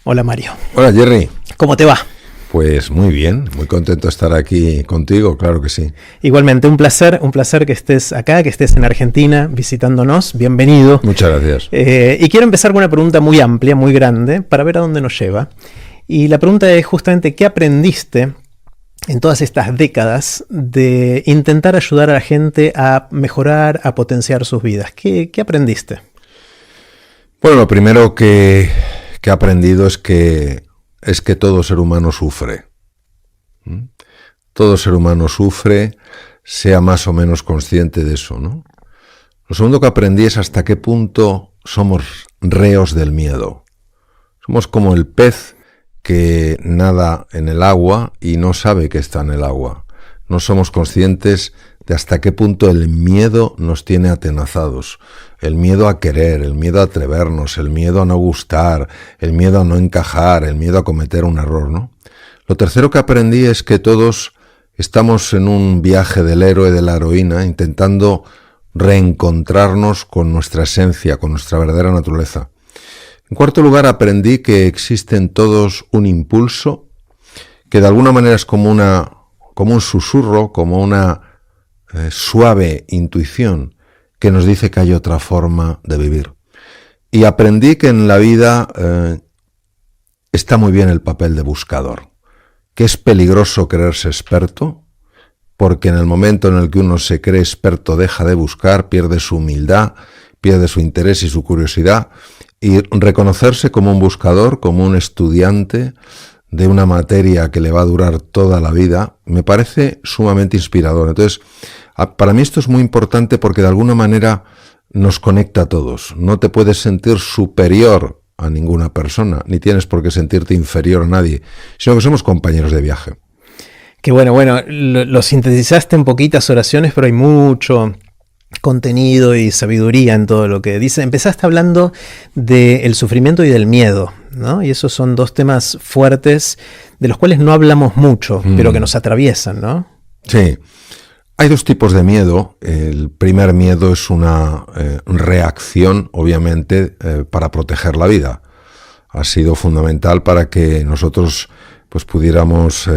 Hola Mario. Hola Jerry. ¿Cómo te va? Pues muy bien, muy contento de estar aquí contigo, claro que sí. Igualmente, un placer que estés acá, que estés en Argentina visitándonos. Bienvenido. Muchas gracias. Y quiero empezar con una pregunta muy amplia, muy grande, para ver a dónde nos lleva. Y la pregunta es justamente, ¿qué aprendiste en todas estas décadas de intentar ayudar a la gente a mejorar, a potenciar sus vidas? ¿Qué aprendiste? Bueno, lo primero que he aprendido es que todo ser humano sufre. Todo ser humano sufre, sea más o menos consciente de eso, ¿no? Lo segundo que aprendí es hasta qué punto somos reos del miedo. Somos como el pez que nada en el agua y no sabe que está en el agua. No somos conscientes de hasta qué punto el miedo nos tiene atenazados. El miedo a querer, el miedo a atrevernos, el miedo a no gustar, el miedo a no encajar, el miedo a cometer un error, ¿no? Lo tercero que aprendí es que todos estamos en un viaje del héroe, de la heroína, intentando reencontrarnos con nuestra esencia, con nuestra verdadera naturaleza. En cuarto lugar, aprendí que existe en todos un impulso que de alguna manera es como un susurro, como una suave intuición que nos dice que hay otra forma de vivir. Y aprendí que en la vida está muy bien el papel de buscador, que es peligroso creerse experto, porque en el momento en el que uno se cree experto deja de buscar, pierde su humildad, pierde su interés y su curiosidad, y reconocerse como un buscador, como un estudiante de una materia que le va a durar toda la vida, me parece sumamente inspirador. Entonces, para mí esto es muy importante porque de alguna manera nos conecta a todos. No te puedes sentir superior a ninguna persona, ni tienes por qué sentirte inferior a nadie, sino que somos compañeros de viaje. Que bueno, lo sintetizaste en poquitas oraciones, pero hay mucho contenido y sabiduría en todo lo que dice. Empezaste hablando del sufrimiento y del miedo, ¿no? Y esos son dos temas fuertes de los cuales no hablamos mucho, pero que nos atraviesan, ¿no? Sí. Hay dos tipos de miedo. El primer miedo es una reacción, obviamente, para proteger la vida. Ha sido fundamental para que nosotros pues pudiéramos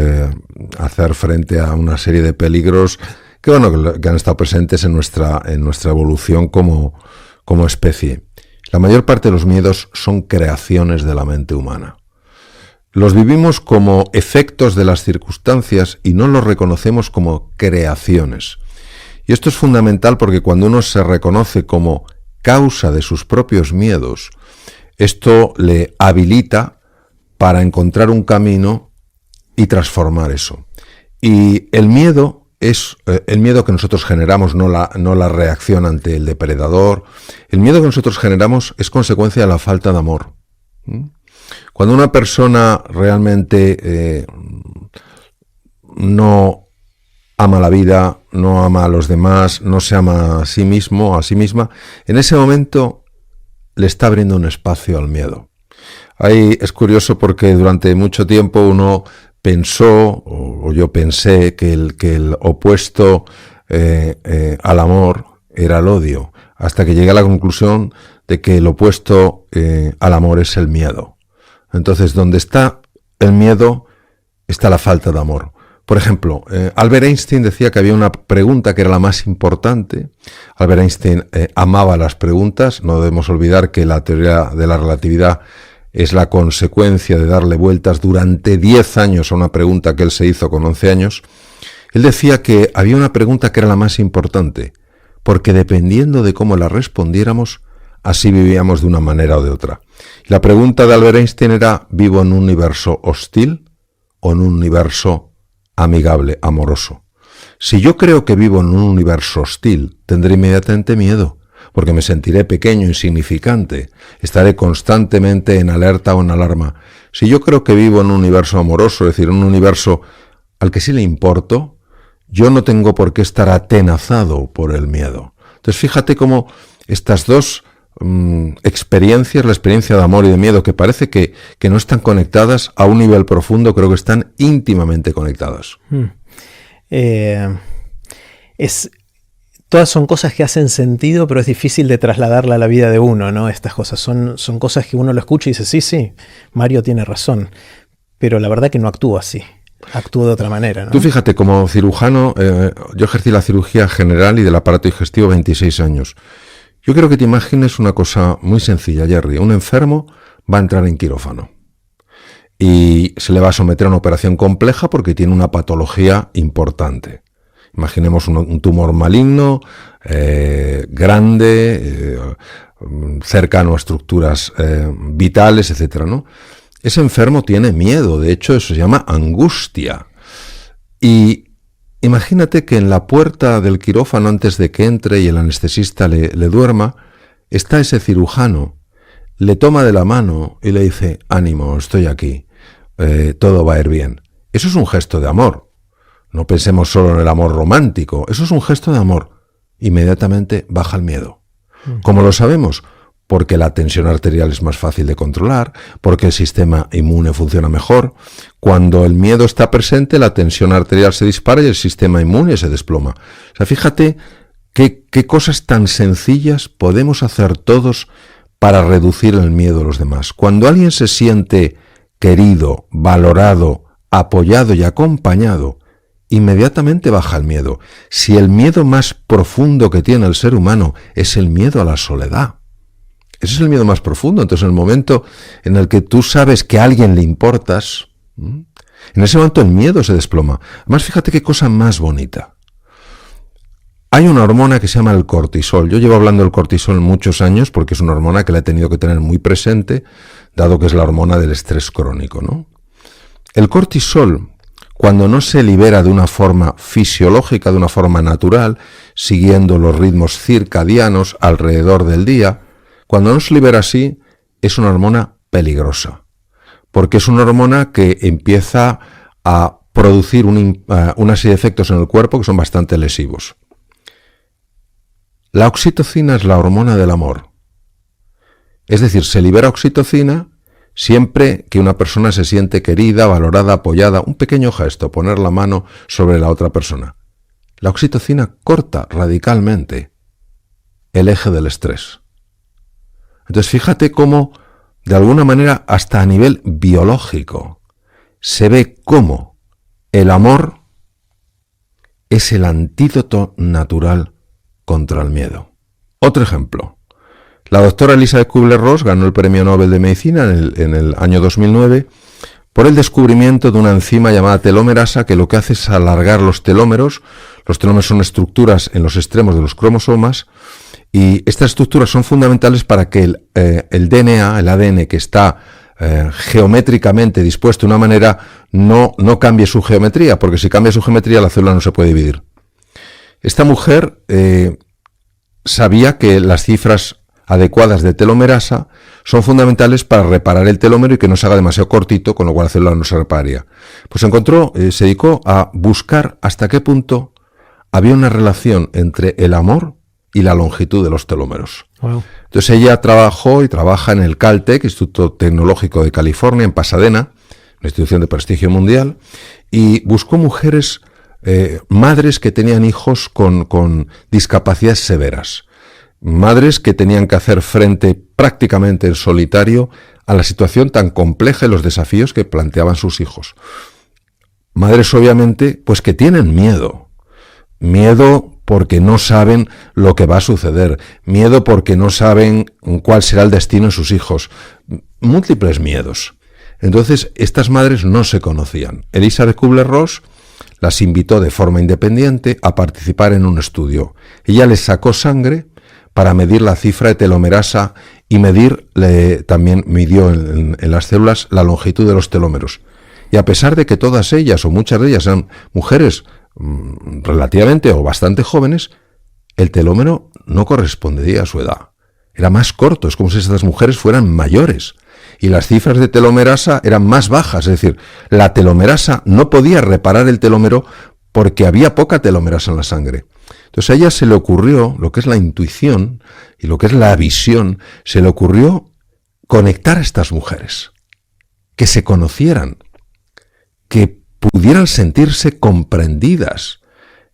hacer frente a una serie de peligros que han estado presentes en nuestra evolución como especie. La mayor parte de los miedos son creaciones de la mente humana. Los vivimos como efectos de las circunstancias y no los reconocemos como creaciones. Y esto es fundamental porque cuando uno se reconoce como causa de sus propios miedos, esto le habilita para encontrar un camino y transformar eso. Y el miedo es el miedo que nosotros generamos, no la reacción ante el depredador. El miedo que nosotros generamos es consecuencia de la falta de amor. Cuando una persona realmente no ama la vida, no ama a los demás, no se ama a sí mismo, a sí misma, en ese momento le está abriendo un espacio al miedo. Ahí es curioso porque durante mucho tiempo uno pensó, o yo pensé, que el opuesto al amor era el odio, hasta que llegué a la conclusión de que el opuesto al amor es el miedo. Entonces, donde está el miedo, está la falta de amor. Por ejemplo, Albert Einstein decía que había una pregunta que era la más importante. Albert Einstein amaba las preguntas. No debemos olvidar que la teoría de la relatividad es la consecuencia de darle vueltas durante 10 años a una pregunta que él se hizo con 11 años. Él decía que había una pregunta que era la más importante, porque dependiendo de cómo la respondiéramos, así vivíamos de una manera o de otra. La pregunta de Albert Einstein era: ¿vivo en un universo hostil o en un universo amigable, amoroso? Si yo creo que vivo en un universo hostil, tendré inmediatamente miedo, porque me sentiré pequeño, insignificante, estaré constantemente en alerta o en alarma. Si yo creo que vivo en un universo amoroso, es decir, un universo al que sí le importo, yo no tengo por qué estar atenazado por el miedo. Entonces fíjate cómo estas dos experiencias, la experiencia de amor y de miedo, que parece que no están conectadas a un nivel profundo, creo que están íntimamente conectadas. todas son cosas que hacen sentido, pero es difícil de trasladarla a la vida de uno, ¿no? Estas cosas son cosas que uno lo escucha y dice, sí, Mario tiene razón, pero la verdad que no actúa así, actúa de otra manera, ¿no? Tú fíjate, como cirujano, yo ejercí la cirugía general y del aparato digestivo 26 años. Yo quiero que te imagines una cosa muy sencilla, Jerry. Un enfermo va a entrar en quirófano y se le va a someter a una operación compleja porque tiene una patología importante. Imaginemos un tumor maligno, grande, cercano a estructuras vitales, etcétera, ¿no? Ese enfermo tiene miedo, de hecho eso se llama angustia. Y imagínate que en la puerta del quirófano, antes de que entre y el anestesista le duerma, está ese cirujano, le toma de la mano y le dice, ánimo, estoy aquí, todo va a ir bien. Eso es un gesto de amor. No pensemos solo en el amor romántico, eso es un gesto de amor. Inmediatamente baja el miedo. ¿Cómo lo sabemos? Porque la tensión arterial es más fácil de controlar, porque el sistema inmune funciona mejor. Cuando el miedo está presente, la tensión arterial se dispara y el sistema inmune se desploma. O sea, fíjate qué cosas tan sencillas podemos hacer todos para reducir el miedo a los demás. Cuando alguien se siente querido, valorado, apoyado y acompañado, inmediatamente baja el miedo. Si el miedo más profundo que tiene el ser humano es el miedo a la soledad, ese es el miedo más profundo. Entonces, en el momento en el que tú sabes que a alguien le importas, en ese momento el miedo se desploma. Además, fíjate qué cosa más bonita. Hay una hormona que se llama el cortisol. Yo llevo hablando del cortisol muchos años porque es una hormona que la he tenido que tener muy presente, dado que es la hormona del estrés crónico, ¿no? El cortisol, cuando no se libera de una forma fisiológica, de una forma natural, siguiendo los ritmos circadianos alrededor del día, cuando no se libera así, es una hormona peligrosa, porque es una hormona que empieza a producir una serie de efectos en el cuerpo que son bastante lesivos. La oxitocina es la hormona del amor. Es decir, se libera oxitocina siempre que una persona se siente querida, valorada, apoyada, un pequeño gesto, poner la mano sobre la otra persona. La oxitocina corta radicalmente el eje del estrés. Entonces fíjate cómo, de alguna manera, hasta a nivel biológico, se ve cómo el amor es el antídoto natural contra el miedo. Otro ejemplo. La doctora Elizabeth Kubler-Ross ganó el Premio Nobel de Medicina en el año 2009 por el descubrimiento de una enzima llamada telomerasa que lo que hace es alargar los telómeros. Los telómeros son estructuras en los extremos de los cromosomas y estas estructuras son fundamentales para que el DNA, el ADN que está geométricamente dispuesto de una manera, no cambie su geometría, porque si cambia su geometría la célula no se puede dividir. Esta mujer sabía que las cifras adecuadas de telomerasa son fundamentales para reparar el telómero y que no se haga demasiado cortito, con lo cual la célula no se repararía. Pues se dedicó a buscar hasta qué punto había una relación entre el amor y la longitud de los telómeros. Wow. Entonces ella trabajó y trabaja en el Caltech, Instituto Tecnológico de California, en Pasadena, una institución de prestigio mundial, y buscó mujeres, madres que tenían hijos con discapacidades severas, madres que tenían que hacer frente prácticamente en solitario a la situación tan compleja y los desafíos que planteaban sus hijos. Madres, obviamente, pues que tienen miedo porque no saben lo que va a suceder, miedo porque no saben cuál será el destino de sus hijos, múltiples miedos. Entonces, estas madres no se conocían. Elizabeth Kubler-Ross las invitó de forma independiente a participar en un estudio. Ella les sacó sangre para medir la cifra de telomerasa y también midió en las células la longitud de los telómeros. Y a pesar de que todas ellas, o muchas de ellas, eran mujeres relativamente o bastante jóvenes, el telómero no correspondía a su edad. Era más corto, es como si estas mujeres fueran mayores. Y las cifras de telomerasa eran más bajas, es decir, la telomerasa no podía reparar el telómero porque había poca telomerasa en la sangre. Entonces a ella se le ocurrió, lo que es la intuición y lo que es la visión, se le ocurrió conectar a estas mujeres, que se conocieran, que pudieran sentirse comprendidas,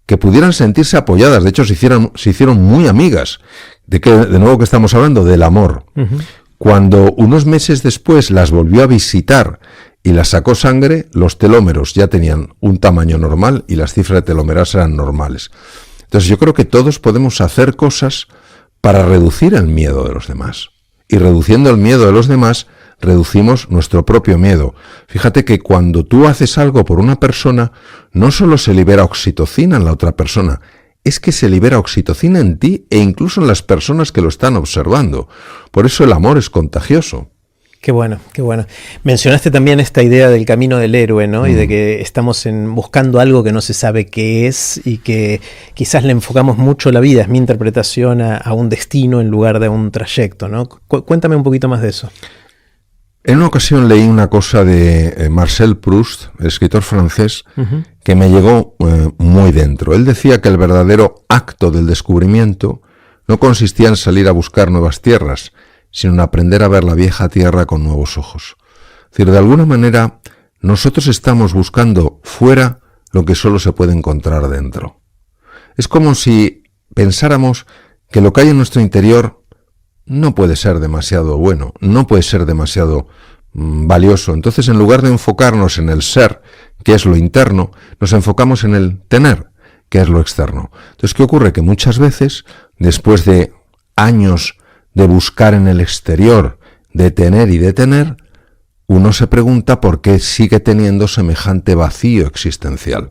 que pudieran sentirse apoyadas. De hecho, se hicieron muy amigas. De nuevo que estamos hablando del amor. Uh-huh. Cuando unos meses después las volvió a visitar y las sacó sangre, los telómeros ya tenían un tamaño normal y las cifras de telómeras eran normales. Entonces yo creo que todos podemos hacer cosas para reducir el miedo de los demás. Y reduciendo el miedo de los demás, reducimos nuestro propio miedo. Fíjate que cuando tú haces algo por una persona, no solo se libera oxitocina en la otra persona, es que se libera oxitocina en ti e incluso en las personas que lo están observando. Por eso el amor es contagioso. Qué bueno, qué bueno. Mencionaste también esta idea del camino del héroe, ¿no? Y de que estamos buscando algo que no se sabe qué es y que quizás le enfocamos mucho la vida. Es mi interpretación a un destino en lugar de un trayecto, ¿no? Cuéntame un poquito más de eso. En una ocasión leí una cosa de Marcel Proust, escritor francés, uh-huh, que me llegó muy dentro. Él decía que el verdadero acto del descubrimiento no consistía en salir a buscar nuevas tierras, sino en aprender a ver la vieja tierra con nuevos ojos. Es decir, de alguna manera, nosotros estamos buscando fuera lo que solo se puede encontrar dentro. Es como si pensáramos que lo que hay en nuestro interior no puede ser demasiado bueno, no puede ser demasiado valioso. Entonces, en lugar de enfocarnos en el ser, que es lo interno, nos enfocamos en el tener, que es lo externo. Entonces, ¿qué ocurre? Que muchas veces, después de años de buscar en el exterior, de tener y de tener, uno se pregunta por qué sigue teniendo semejante vacío existencial.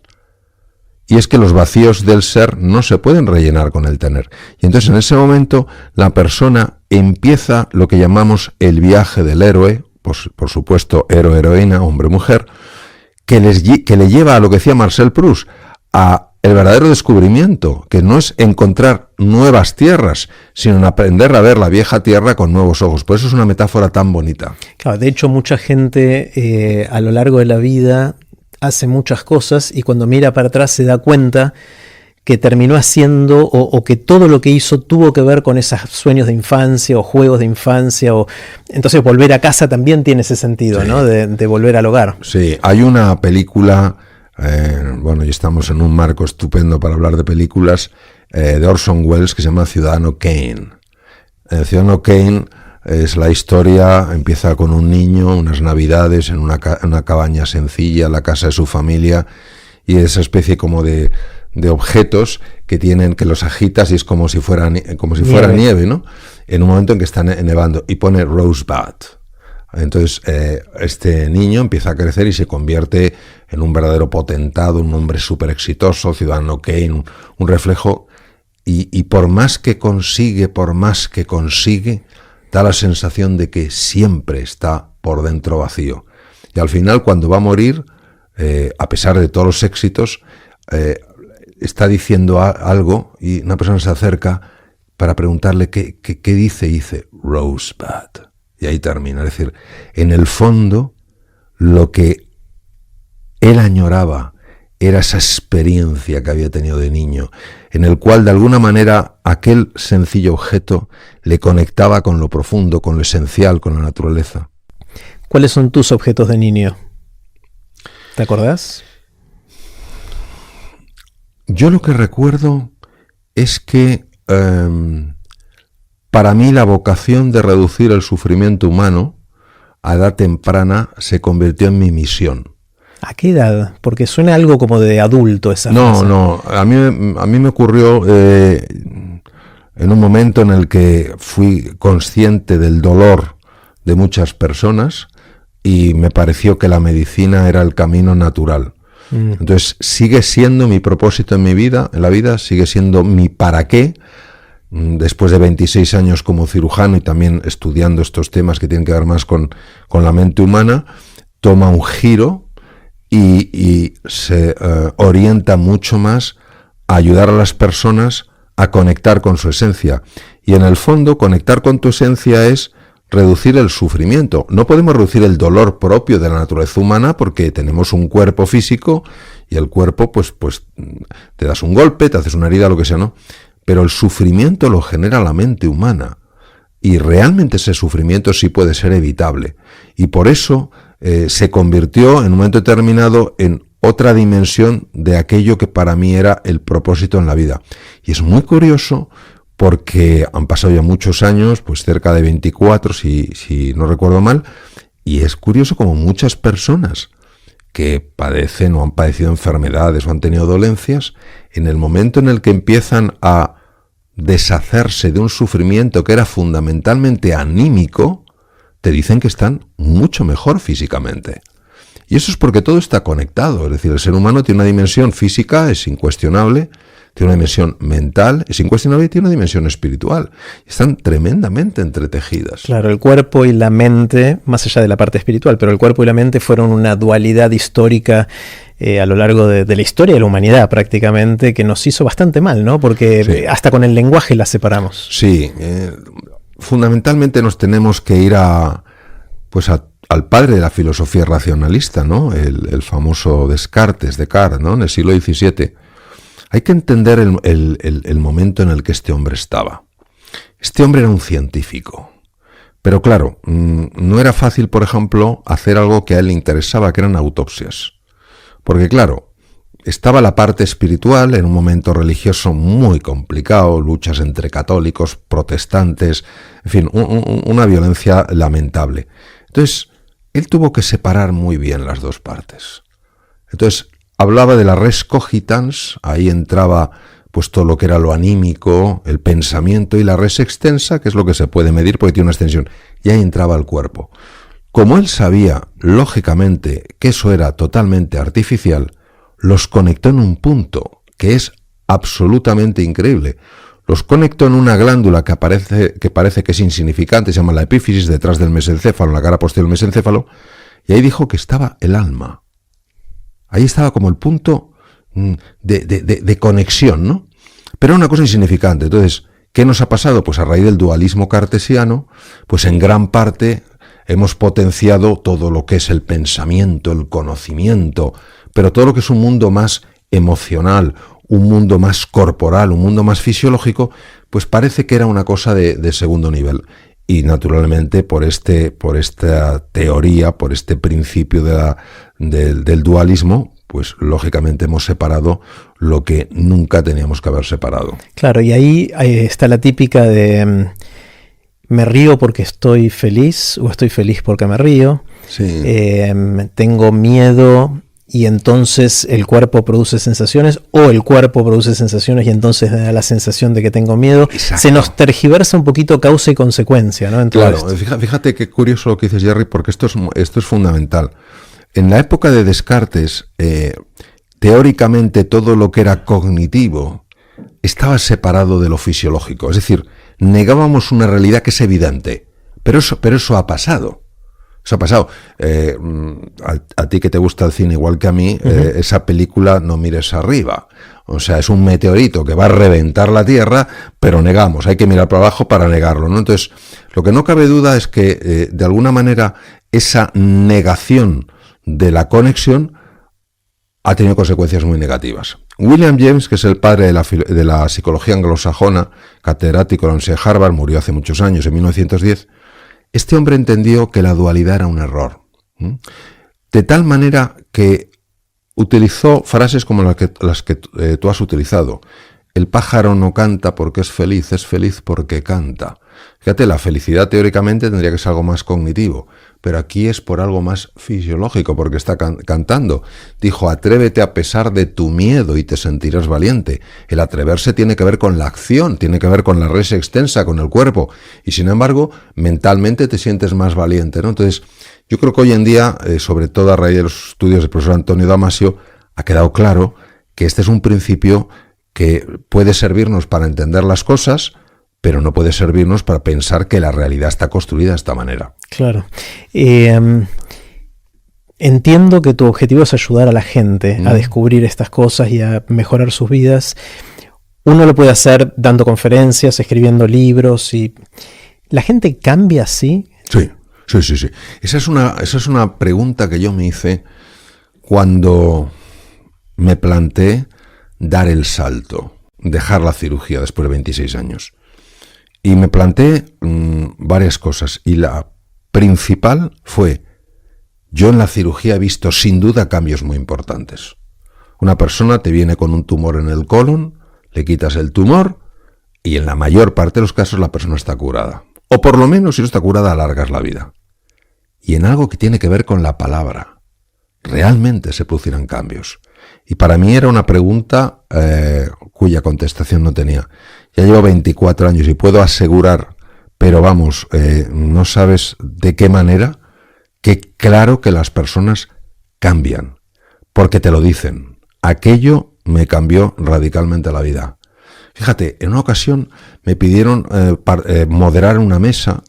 Y es que los vacíos del ser no se pueden rellenar con el tener. Y entonces en ese momento la persona empieza lo que llamamos el viaje del héroe, por supuesto héroe-heroína, hombre-mujer, que le lleva a lo que decía Marcel Proust, a el verdadero descubrimiento, que no es encontrar nuevas tierras, sino en aprender a ver la vieja tierra con nuevos ojos. Por eso es una metáfora tan bonita. Claro, de hecho mucha gente a lo largo de la vida hace muchas cosas y cuando mira para atrás se da cuenta que terminó haciendo o que todo lo que hizo tuvo que ver con esos sueños de infancia o juegos de infancia. Entonces volver a casa también tiene ese sentido, sí, ¿no? De volver al hogar. Sí, hay una película, y estamos en un marco estupendo para hablar de películas, de Orson Welles que se llama Ciudadano Kane. Ciudadano Kane es la historia, empieza con un niño, unas navidades en una cabaña sencilla, la casa de su familia, y esa especie como de objetos que los agitas y es como si fuera nieve, ¿no? En un momento en que está nevando, y pone Rosebud. Entonces este niño empieza a crecer y se convierte en un verdadero potentado, un hombre súper exitoso, Ciudadano Kane, un reflejo, y por más que consigue, da la sensación de que siempre está por dentro vacío. Y al final, cuando va a morir, a pesar de todos los éxitos, está diciendo algo y una persona se acerca para preguntarle qué dice, y dice Rosebud. Y ahí termina. Es decir, en el fondo, lo que él añoraba era esa experiencia que había tenido de niño, en el cual de alguna manera aquel sencillo objeto le conectaba con lo profundo, con lo esencial, con la naturaleza. ¿Cuáles son tus objetos de niño? ¿Te acordás? Yo lo que recuerdo es que para mí la vocación de reducir el sufrimiento humano a edad temprana se convirtió en mi misión. ¿A qué edad? Porque suena algo como de adulto esa frase. No, a mí me ocurrió en un momento en el que fui consciente del dolor de muchas personas y me pareció que la medicina era el camino natural. Entonces sigue siendo mi propósito en la vida, sigue siendo mi para qué. Después de 26 años como cirujano y también estudiando estos temas que tienen que ver más con la mente humana, toma un giro y se orienta mucho más a ayudar a las personas a conectar con su esencia. Y en el fondo, conectar con tu esencia es reducir el sufrimiento. No podemos reducir el dolor propio de la naturaleza humana porque tenemos un cuerpo físico y el cuerpo, pues te das un golpe, te haces una herida, lo que sea, ¿no? Pero el sufrimiento lo genera la mente humana y realmente ese sufrimiento sí puede ser evitable. Y por eso se convirtió en un momento determinado en otra dimensión de aquello que para mí era el propósito en la vida. Y es muy curioso porque han pasado ya muchos años, pues cerca de 24, si no recuerdo mal, y es curioso como muchas personas que padecen o han padecido enfermedades o han tenido dolencias, en el momento en el que empiezan a deshacerse de un sufrimiento que era fundamentalmente anímico, te dicen que están mucho mejor físicamente. Y eso es porque todo está conectado, es decir, el ser humano tiene una dimensión física, es incuestionable, tiene una dimensión mental, es incuestionable, y tiene una dimensión espiritual. Están tremendamente entretejidas. Claro, el cuerpo y la mente, más allá de la parte espiritual, pero el cuerpo y la mente fueron una dualidad histórica a lo largo de la historia de la humanidad prácticamente, que nos hizo bastante mal, ¿no? Porque sí, hasta con el lenguaje la separamos. Sí, fundamentalmente nos tenemos que ir al padre de la filosofía racionalista, ¿no? El famoso Descartes, ¿no? En el siglo XVII. Hay que entender el momento en el que este hombre estaba. Este hombre era un científico. Pero claro, no era fácil, por ejemplo, hacer algo que a él le interesaba, que eran autopsias. Porque claro, estaba la parte espiritual en un momento religioso muy complicado, luchas entre católicos, protestantes, en fin, una violencia lamentable. Entonces, él tuvo que separar muy bien las dos partes. Entonces, hablaba de la res cogitans, ahí entraba pues todo lo que era lo anímico, el pensamiento, y la res extensa, que es lo que se puede medir porque tiene una extensión, y ahí entraba el cuerpo. Como él sabía, lógicamente, que eso era totalmente artificial, los conectó en un punto que es absolutamente increíble. Los conectó en una glándula que parece que es insignificante, se llama la epífisis, detrás del mesencéfalo, en la cara posterior del mesencéfalo, y ahí dijo que estaba el alma. Ahí estaba como el punto de conexión, ¿no? Pero era una cosa insignificante. Entonces, ¿qué nos ha pasado? Pues a raíz del dualismo cartesiano, pues en gran parte hemos potenciado todo lo que es el pensamiento, el conocimiento, pero todo lo que es un mundo más emocional, un mundo más corporal, un mundo más fisiológico, pues parece que era una cosa de segundo nivel. Y naturalmente por esta teoría, por este principio del dualismo, pues lógicamente hemos separado lo que nunca teníamos que haber separado. Claro, y ahí está la típica de me río porque estoy feliz o estoy feliz porque me río. Sí. Tengo miedo y entonces el cuerpo produce sensaciones, o el cuerpo produce sensaciones y entonces da la sensación de que tengo miedo. Exacto. Se nos tergiversa un poquito causa y consecuencia, ¿no? Claro, fíjate qué curioso lo que dices, Jerry, porque esto es fundamental. En la época de Descartes, teóricamente todo lo que era cognitivo estaba separado de lo fisiológico. Es decir, negábamos una realidad que es evidente, pero eso ha pasado. Eso ha pasado. A ti que te gusta el cine igual que a mí, esa película No mires arriba. O sea, es un meteorito que va a reventar la Tierra, pero negamos, hay que mirar para abajo para negarlo, ¿no? Entonces, lo que no cabe duda es que, de alguna manera, esa negación de la conexión ha tenido consecuencias muy negativas. William James, que es el padre de la psicología anglosajona, catedrático de la Universidad de Harvard, murió hace muchos años, en 1910, este hombre entendió que la dualidad era un error. De tal manera que utilizó frases como las que tú has utilizado. El pájaro no canta porque es feliz porque canta. Fíjate, la felicidad teóricamente tendría que ser algo más cognitivo, pero aquí es por algo más fisiológico, porque está cantando. Dijo, atrévete a pesar de tu miedo y te sentirás valiente. El atreverse tiene que ver con la acción, tiene que ver con la res extensa, con el cuerpo, y sin embargo, mentalmente te sientes más valiente, ¿no? Entonces, yo creo que hoy en día, sobre todo a raíz de los estudios del profesor Antonio Damasio, ha quedado claro que este es un principio que puede servirnos para entender las cosas, pero no puede servirnos para pensar que la realidad está construida de esta manera. Claro. Entiendo que tu objetivo es ayudar a la gente a descubrir estas cosas y a mejorar sus vidas. Uno lo puede hacer dando conferencias, escribiendo libros, y ¿la gente cambia así? Sí. Esa es una pregunta que yo me hice cuando me planteé dar el salto, dejar la cirugía después de 26 años. Y me planteé varias cosas, y la principal fue, Yo en la cirugía he visto sin duda cambios muy importantes. Una persona te viene con un tumor en el colon, le quitas el tumor y en la mayor parte de los casos la persona está curada. O por lo menos si no está curada alargas la vida. Y en algo que tiene que ver con la palabra, realmente se producirán cambios. Y para mí era una pregunta cuya contestación no tenía. Ya llevo 24 años y puedo asegurar, pero vamos, no sabes de qué manera, que claro que las personas cambian, porque te lo dicen. Aquello me cambió radicalmente la vida. Fíjate, en una ocasión me pidieron moderar una mesa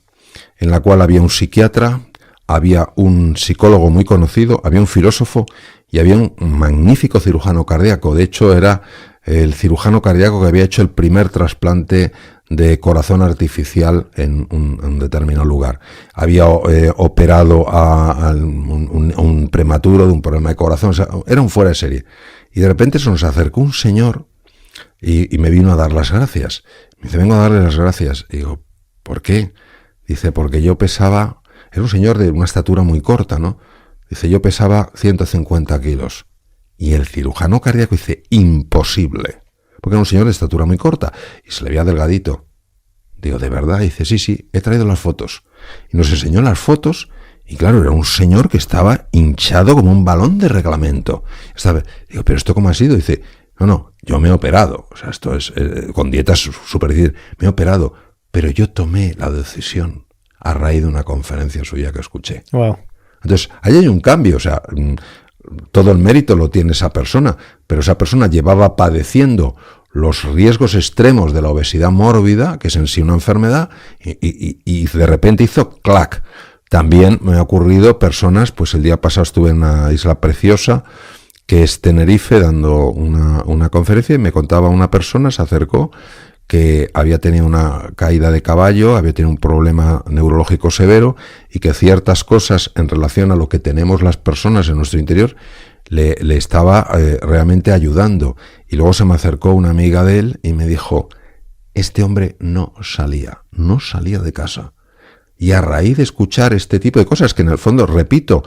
en la cual había un psiquiatra, había un psicólogo muy conocido, había un filósofo y había un magnífico cirujano cardíaco. De hecho, era el cirujano cardíaco que había hecho el primer trasplante de corazón artificial en un determinado lugar. Había operado a un prematuro de un problema de corazón. O sea, era un fuera de serie. Y de repente se nos acercó un señor y me vino a dar las gracias. Me dice, vengo a darle las gracias. Y digo, ¿por qué? Dice, porque yo pesaba... Era un señor de una estatura muy corta, ¿no? Dice, yo pesaba 150 kilos. Y el cirujano cardíaco dice, imposible. Porque era un señor de estatura muy corta y se le veía delgadito. Digo, ¿de verdad? Y dice, sí, he traído las fotos. Y nos enseñó las fotos y claro, era un señor que estaba hinchado como un balón de reglamento. Digo, ¿pero esto cómo ha sido? Dice, no, yo me he operado. O sea, esto es con dietas súper difíciles. Me he operado, pero yo tomé la decisión a raíz de una conferencia suya que escuché. Wow. Entonces, ahí hay un cambio, o sea, todo el mérito lo tiene esa persona, pero esa persona llevaba padeciendo los riesgos extremos de la obesidad mórbida, que es en sí una enfermedad, y de repente hizo clac. También me ha ocurrido personas, pues el día pasado estuve en una isla preciosa, que es Tenerife, dando una conferencia, y me contaba una persona, se acercó, que había tenido una caída de caballo, había tenido un problema neurológico severo y que ciertas cosas en relación a lo que tenemos las personas en nuestro interior le estaba realmente ayudando. Y luego se me acercó una amiga de él y me dijo, este hombre no salía de casa. Y a raíz de escuchar este tipo de cosas, que en el fondo, repito,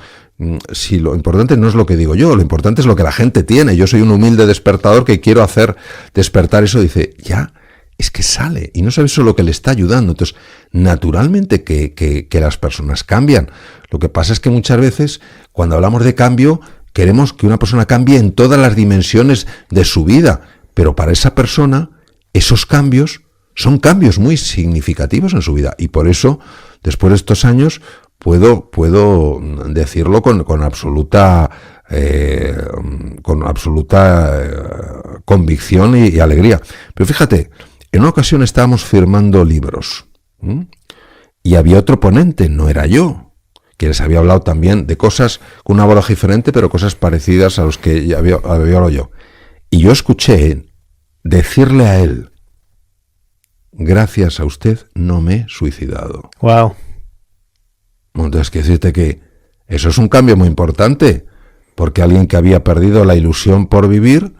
si lo importante no es lo que digo yo, lo importante es lo que la gente tiene. Yo soy un humilde despertador que quiero hacer despertar eso. Dice, ya, es que sale y no sabe eso lo que le está ayudando. Entonces, naturalmente que las personas cambian. Lo que pasa es que muchas veces, cuando hablamos de cambio, queremos que una persona cambie en todas las dimensiones de su vida. Pero para esa persona, esos cambios son cambios muy significativos en su vida. Y por eso, después de estos años, puedo decirlo con absoluta convicción y alegría. Pero fíjate, en una ocasión estábamos firmando libros y había otro ponente, no era yo, que les había hablado también de cosas con una voz diferente, pero cosas parecidas a los que ya había hablado yo. Y yo escuché decirle a él, gracias a usted no me he suicidado. Wow. Entonces, quiero decirte que eso es un cambio muy importante, porque alguien que había perdido la ilusión por vivir,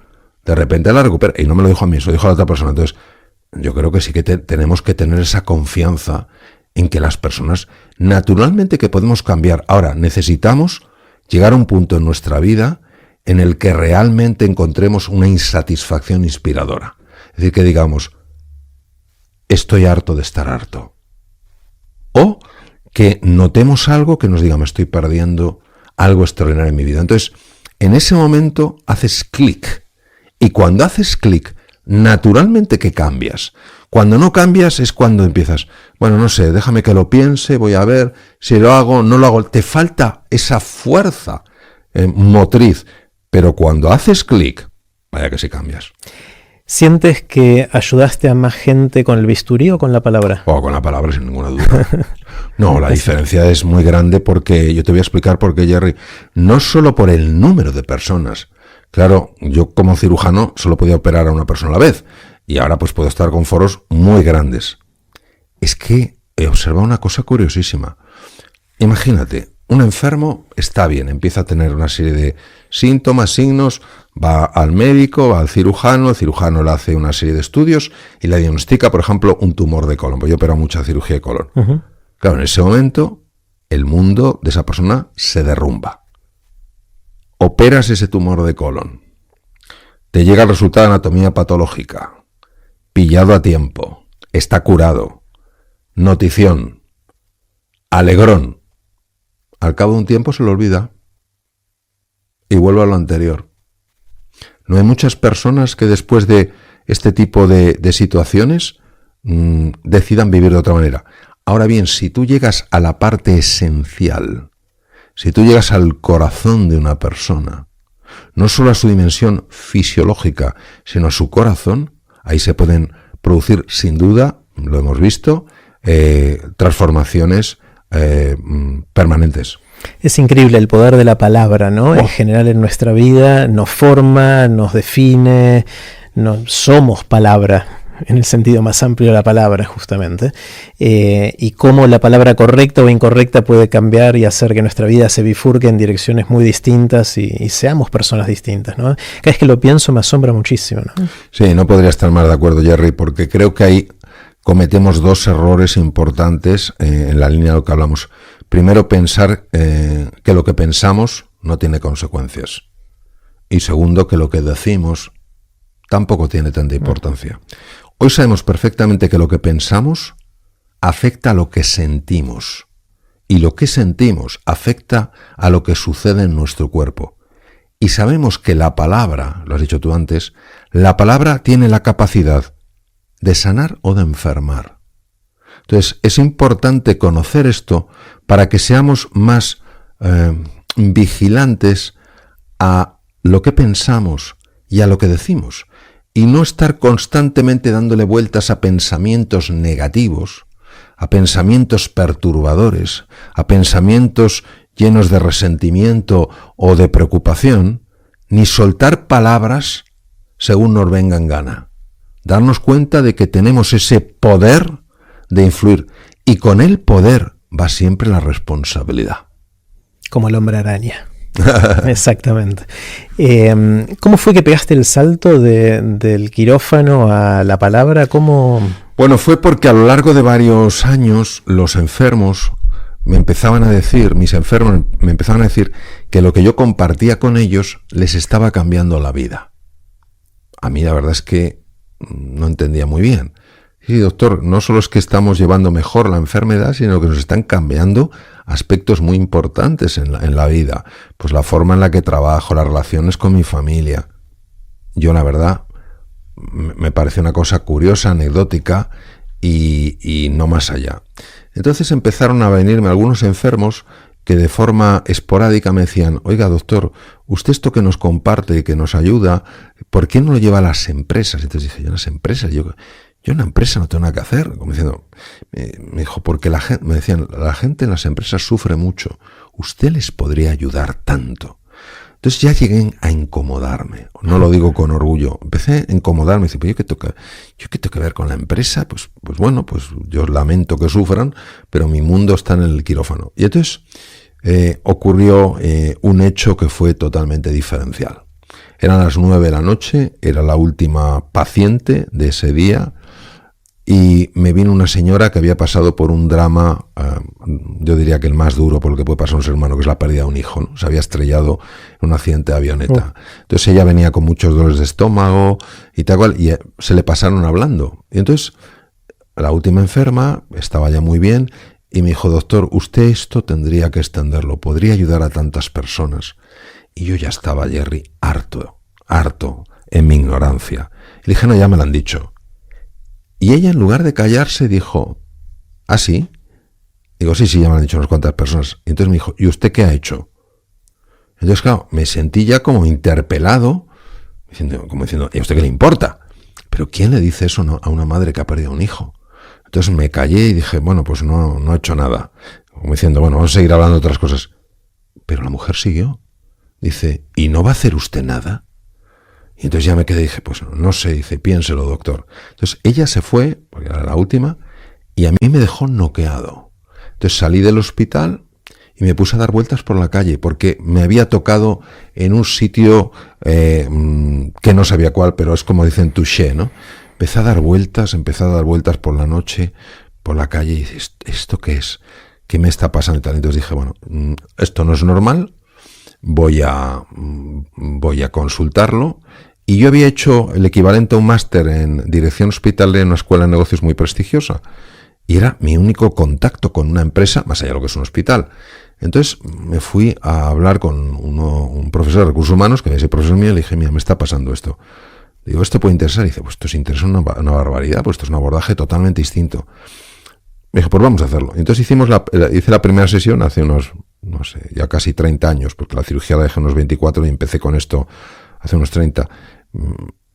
de repente la recupera. Y no me lo dijo a mí, eso lo dijo a la otra persona. Entonces, yo creo que sí que tenemos que tener esa confianza en que las personas, naturalmente que podemos cambiar. Ahora, necesitamos llegar a un punto en nuestra vida en el que realmente encontremos una insatisfacción inspiradora. Es decir, que digamos, estoy harto de estar harto. O que notemos algo que nos diga, me estoy perdiendo algo extraordinario en mi vida. Entonces, en ese momento haces clic. Y cuando haces clic, naturalmente que cambias. Cuando no cambias es cuando empiezas, bueno, no sé, déjame que lo piense, voy a ver si lo hago, no lo hago. Te falta esa fuerza motriz. Pero cuando haces clic, vaya que sí cambias. ¿Sientes que ayudaste a más gente con el bisturí o con la palabra? Con la palabra, sin ninguna duda. No, la diferencia es muy grande porque, yo te voy a explicar por qué, Jerry, no solo por el número de personas. Claro, yo como cirujano solo podía operar a una persona a la vez y ahora pues puedo estar con foros muy grandes. Es que he observado una cosa curiosísima. Imagínate, un enfermo está bien, empieza a tener una serie de síntomas, signos, va al médico, va al cirujano, el cirujano le hace una serie de estudios y le diagnostica, por ejemplo, un tumor de colon. Pues yo he operado mucha cirugía de colon. Uh-huh. Claro, en ese momento el mundo de esa persona se derrumba. Operas ese tumor de colon. Te llega el resultado de anatomía patológica. Pillado a tiempo. Está curado. Notición. Alegrón. Al cabo de un tiempo se lo olvida. Y vuelve a lo anterior. No hay muchas personas que después de este tipo de situaciones decidan vivir de otra manera. Ahora bien, si tú llegas a la parte esencial, si tú llegas al corazón de una persona, no solo a su dimensión fisiológica, sino a su corazón, ahí se pueden producir, sin duda, lo hemos visto, transformaciones permanentes. Es increíble el poder de la palabra, ¿no? En general en nuestra vida nos forma, nos define, somos palabra, en el sentido más amplio de la palabra, justamente, y cómo la palabra correcta o incorrecta puede cambiar y hacer que nuestra vida se bifurque en direcciones muy distintas y seamos personas distintas, ¿no? Cada vez que lo pienso me asombra muchísimo, ¿no? Sí, no podría estar más de acuerdo, Jerry, porque creo que ahí cometemos dos errores importantes en la línea de lo que hablamos. Primero, pensar que lo que pensamos no tiene consecuencias. Y segundo, que lo que decimos tampoco tiene tanta importancia. Hoy sabemos perfectamente que lo que pensamos afecta a lo que sentimos. Y lo que sentimos afecta a lo que sucede en nuestro cuerpo. Y sabemos que la palabra, lo has dicho tú antes, la palabra tiene la capacidad de sanar o de enfermar. Entonces, es importante conocer esto para que seamos más vigilantes a lo que pensamos y a lo que decimos, y no estar constantemente dándole vueltas a pensamientos negativos, a pensamientos perturbadores, a pensamientos llenos de resentimiento o de preocupación, ni soltar palabras según nos venga en gana. Darnos cuenta de que tenemos ese poder de influir, y con el poder va siempre la responsabilidad. Como el hombre araña. Exactamente. ¿Cómo fue que pegaste el salto del quirófano a la palabra? ¿Cómo? Bueno, fue porque a lo largo de varios años los enfermos me empezaban a decir, mis enfermos me empezaban a decir que lo que yo compartía con ellos les estaba cambiando la vida. A mí la verdad es que no entendía muy bien. Sí, doctor, no solo es que estamos llevando mejor la enfermedad, sino que nos están cambiando aspectos muy importantes en la vida. Pues la forma en la que trabajo, las relaciones con mi familia. Yo, la verdad, me parece una cosa curiosa, anecdótica y no más allá. Entonces empezaron a venirme algunos enfermos que de forma esporádica me decían: oiga, doctor, usted esto que nos comparte y que nos ayuda, ¿por qué no lo lleva a las empresas? Entonces dije: yo, las empresas, yo en una empresa no tengo nada que hacer. Como diciendo, me dijo, porque me decían, la gente en las empresas sufre mucho, usted les podría ayudar tanto. Entonces ya llegué a incomodarme, no lo digo con orgullo, empecé a incomodarme, dice, pues yo qué tengo que ver con la empresa, pues bueno, pues yo lamento que sufran, pero mi mundo está en el quirófano. Y entonces ocurrió un hecho que fue totalmente diferencial. Eran las 9 de la noche, era la última paciente de ese día, y me vino una señora que había pasado por un drama, yo diría que el más duro por lo que puede pasar a un ser humano, que es la pérdida de un hijo, ¿no? Se había estrellado en un accidente de avioneta. Entonces ella venía con muchos dolores de estómago y tal cual, y se le pasaron hablando. Y entonces la última enferma estaba ya muy bien y me dijo: doctor, usted esto tendría que extenderlo, podría ayudar a tantas personas. Y yo ya estaba, Jerry, harto en mi ignorancia. Y le dije: no, ya me lo han dicho. Y ella, en lugar de callarse, dijo: ¿ah, sí? Digo: sí, ya me lo han dicho unas cuantas personas. Y entonces me dijo: ¿y usted qué ha hecho? Entonces, claro, me sentí ya como interpelado, como diciendo: ¿y a usted qué le importa? Pero ¿quién le dice eso a una madre que ha perdido un hijo? Entonces me callé y dije: bueno, pues no he hecho nada. Como diciendo: bueno, vamos a seguir hablando de otras cosas. Pero la mujer siguió. Dice: ¿y no va a hacer usted nada? Y entonces ya me quedé y dije: pues no sé. Dice: piénselo, doctor. Entonces ella se fue, porque era la última, y a mí me dejó noqueado. Entonces salí del hospital y me puse a dar vueltas por la calle, porque me había tocado en un sitio que no sabía cuál, pero es como dicen touché, ¿no? Empecé a dar vueltas por la noche, por la calle, y dije: ¿esto qué es? ¿qué me está pasando? Y tal. Entonces dije, bueno, esto no es normal, voy a consultarlo. Y yo había hecho el equivalente a un máster en dirección hospitalaria en una escuela de negocios muy prestigiosa. Y era mi único contacto con una empresa, más allá de lo que es un hospital. Entonces me fui a hablar con un profesor de recursos humanos, que es el profesor mío, y le dije, mira, me está pasando esto. Digo, ¿esto puede interesar? Y dice, pues esto se interesa una barbaridad, pues esto es un abordaje totalmente distinto. Me dije, pues vamos a hacerlo. Entonces hice la primera sesión hace unos, no sé, ya casi 30 años, porque la cirugía la dejé unos 24 y empecé con esto hace unos 30.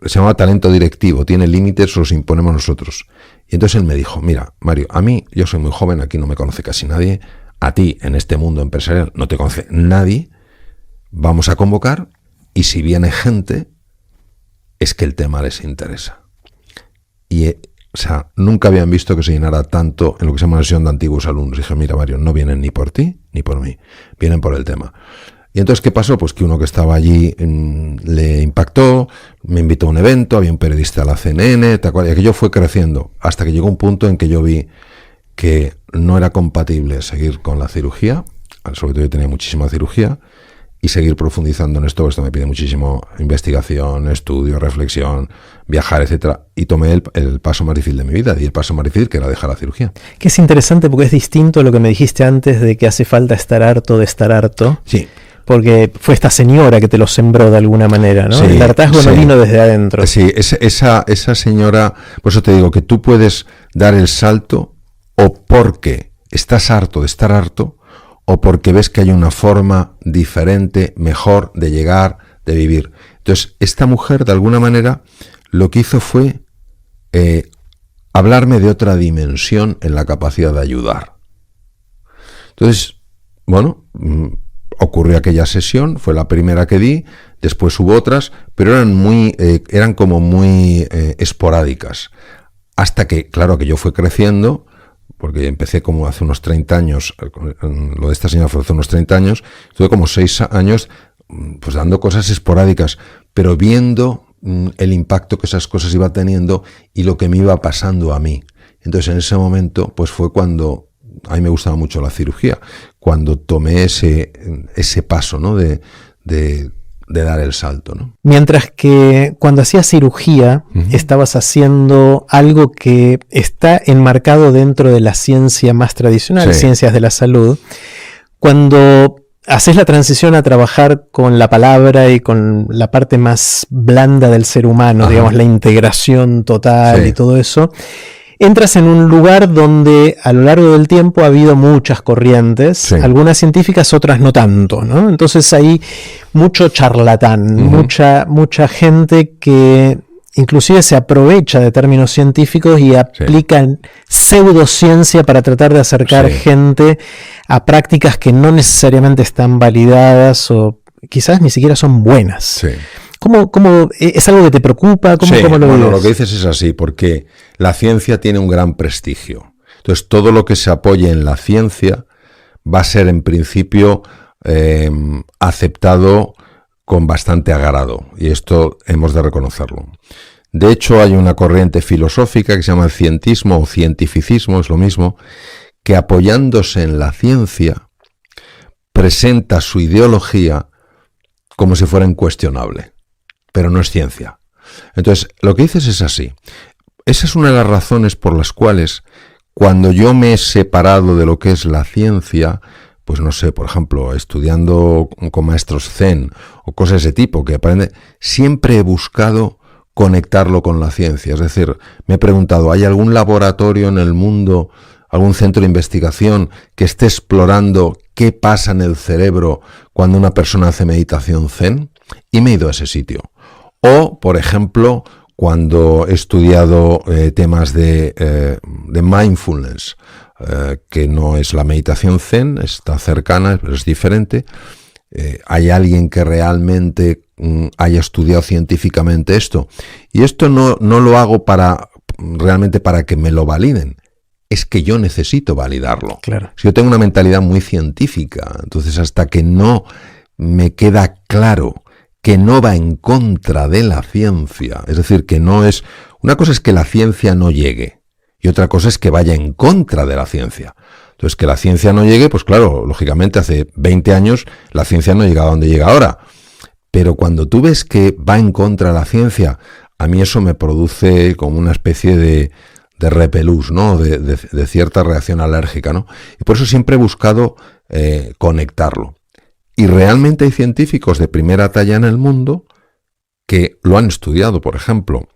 Se llama talento directivo, tiene límites, los imponemos nosotros. Y entonces él me dijo, mira, Mario, a mí, yo soy muy joven, aquí no me conoce casi nadie, a ti en este mundo empresarial no te conoce nadie, vamos a convocar y si viene gente, es que el tema les interesa. Y, o sea, nunca habían visto que se llenara tanto en lo que se llama una sesión de antiguos alumnos. Dije, mira, Mario, no vienen ni por ti ni por mí, vienen por el tema. Y entonces, ¿qué pasó? Pues que uno que estaba allí le impactó, me invitó a un evento, había un periodista de la CNN, y aquello fue creciendo, hasta que llegó un punto en que yo vi que no era compatible seguir con la cirugía, sobre todo yo tenía muchísima cirugía, y seguir profundizando en esto, me pide muchísimo investigación, estudio, reflexión, viajar, etcétera, y tomé el paso más difícil de mi vida, y el paso más difícil que era dejar la cirugía. Que es interesante porque es distinto a lo que me dijiste antes de que hace falta estar harto de estar harto. Sí. Porque fue esta señora que te lo sembró de alguna manera, ¿no? Sí, el hartazgo no vino desde adentro. Sí, esa señora, por eso te digo que tú puedes dar el salto o porque estás harto de estar harto o porque ves que hay una forma diferente, mejor de llegar, de vivir. Entonces, esta mujer, de alguna manera, lo que hizo fue hablarme de otra dimensión en la capacidad de ayudar. Entonces, bueno, ocurrió aquella sesión, fue la primera que di, después hubo otras, pero eran como muy esporádicas. Hasta que, claro, que yo fui creciendo, porque empecé como hace unos 30 años, lo de esta señora fue hace unos 30 años, estuve como 6 años pues dando cosas esporádicas, pero viendo el impacto que esas cosas iba teniendo y lo que me iba pasando a mí. Entonces en ese momento pues fue cuando a mí me gustaba mucho la cirugía, cuando tomé ese paso, ¿no? de dar el salto, ¿no? Mientras que cuando hacías cirugía, estabas haciendo algo que está enmarcado dentro de la ciencia más tradicional, ciencias de la salud. Cuando haces la transición a trabajar con la palabra y con la parte más blanda del ser humano, digamos, la integración total y todo eso, entras en un lugar donde a lo largo del tiempo ha habido muchas corrientes, algunas científicas, otras no tanto, ¿no? Entonces hay mucho charlatán, mucha gente que inclusive se aprovecha de términos científicos y aplican pseudociencia para tratar de acercar gente a prácticas que no necesariamente están validadas o quizás ni siquiera son buenas. ¿Cómo es algo que te preocupa? ¿Cómo lo vives? Lo que dices es así, porque la ciencia tiene un gran prestigio. Entonces, todo lo que se apoye en la ciencia va a ser, en principio, aceptado con bastante agrado. Y esto hemos de reconocerlo. De hecho, hay una corriente filosófica que se llama el cientismo o cientificismo, es lo mismo, que apoyándose en la ciencia, presenta su ideología como si fuera incuestionable. Pero no es ciencia. Entonces, lo que dices es así. Esa es una de las razones por las cuales, cuando yo me he separado de lo que es la ciencia, pues no sé, por ejemplo, estudiando con maestros Zen o cosas de ese tipo que aprende, siempre he buscado conectarlo con la ciencia. Es decir, me he preguntado, ¿hay algún laboratorio en el mundo, algún centro de investigación que esté explorando qué pasa en el cerebro cuando una persona hace meditación Zen? Y me he ido a ese sitio. O, por ejemplo, cuando he estudiado temas de mindfulness, que no es la meditación Zen, está cercana, pero es diferente. Hay alguien que realmente haya estudiado científicamente esto. Y esto no lo hago realmente para que me lo validen. Es que yo necesito validarlo. Claro. Si yo tengo una mentalidad muy científica, entonces hasta que no me queda claro que no va en contra de la ciencia, es decir, que no es... Una cosa es que la ciencia no llegue y otra cosa es que vaya en contra de la ciencia. Entonces, que la ciencia no llegue, pues claro, lógicamente hace 20 años la ciencia no llegaba a donde llega ahora. Pero cuando tú ves que va en contra de la ciencia, a mí eso me produce como una especie de repelús, ¿no? De cierta reacción alérgica, ¿no? Y por eso siempre he buscado conectarlo. Y realmente hay científicos de primera talla en el mundo que lo han estudiado. Por ejemplo,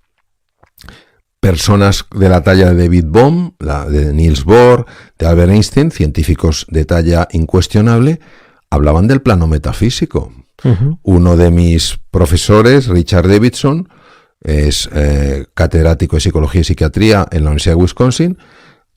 personas de la talla de David Bohm, de Niels Bohr, de Albert Einstein, científicos de talla incuestionable, hablaban del plano metafísico. Uh-huh. Uno de mis profesores, Richard Davidson, es catedrático de Psicología y Psiquiatría en la Universidad de Wisconsin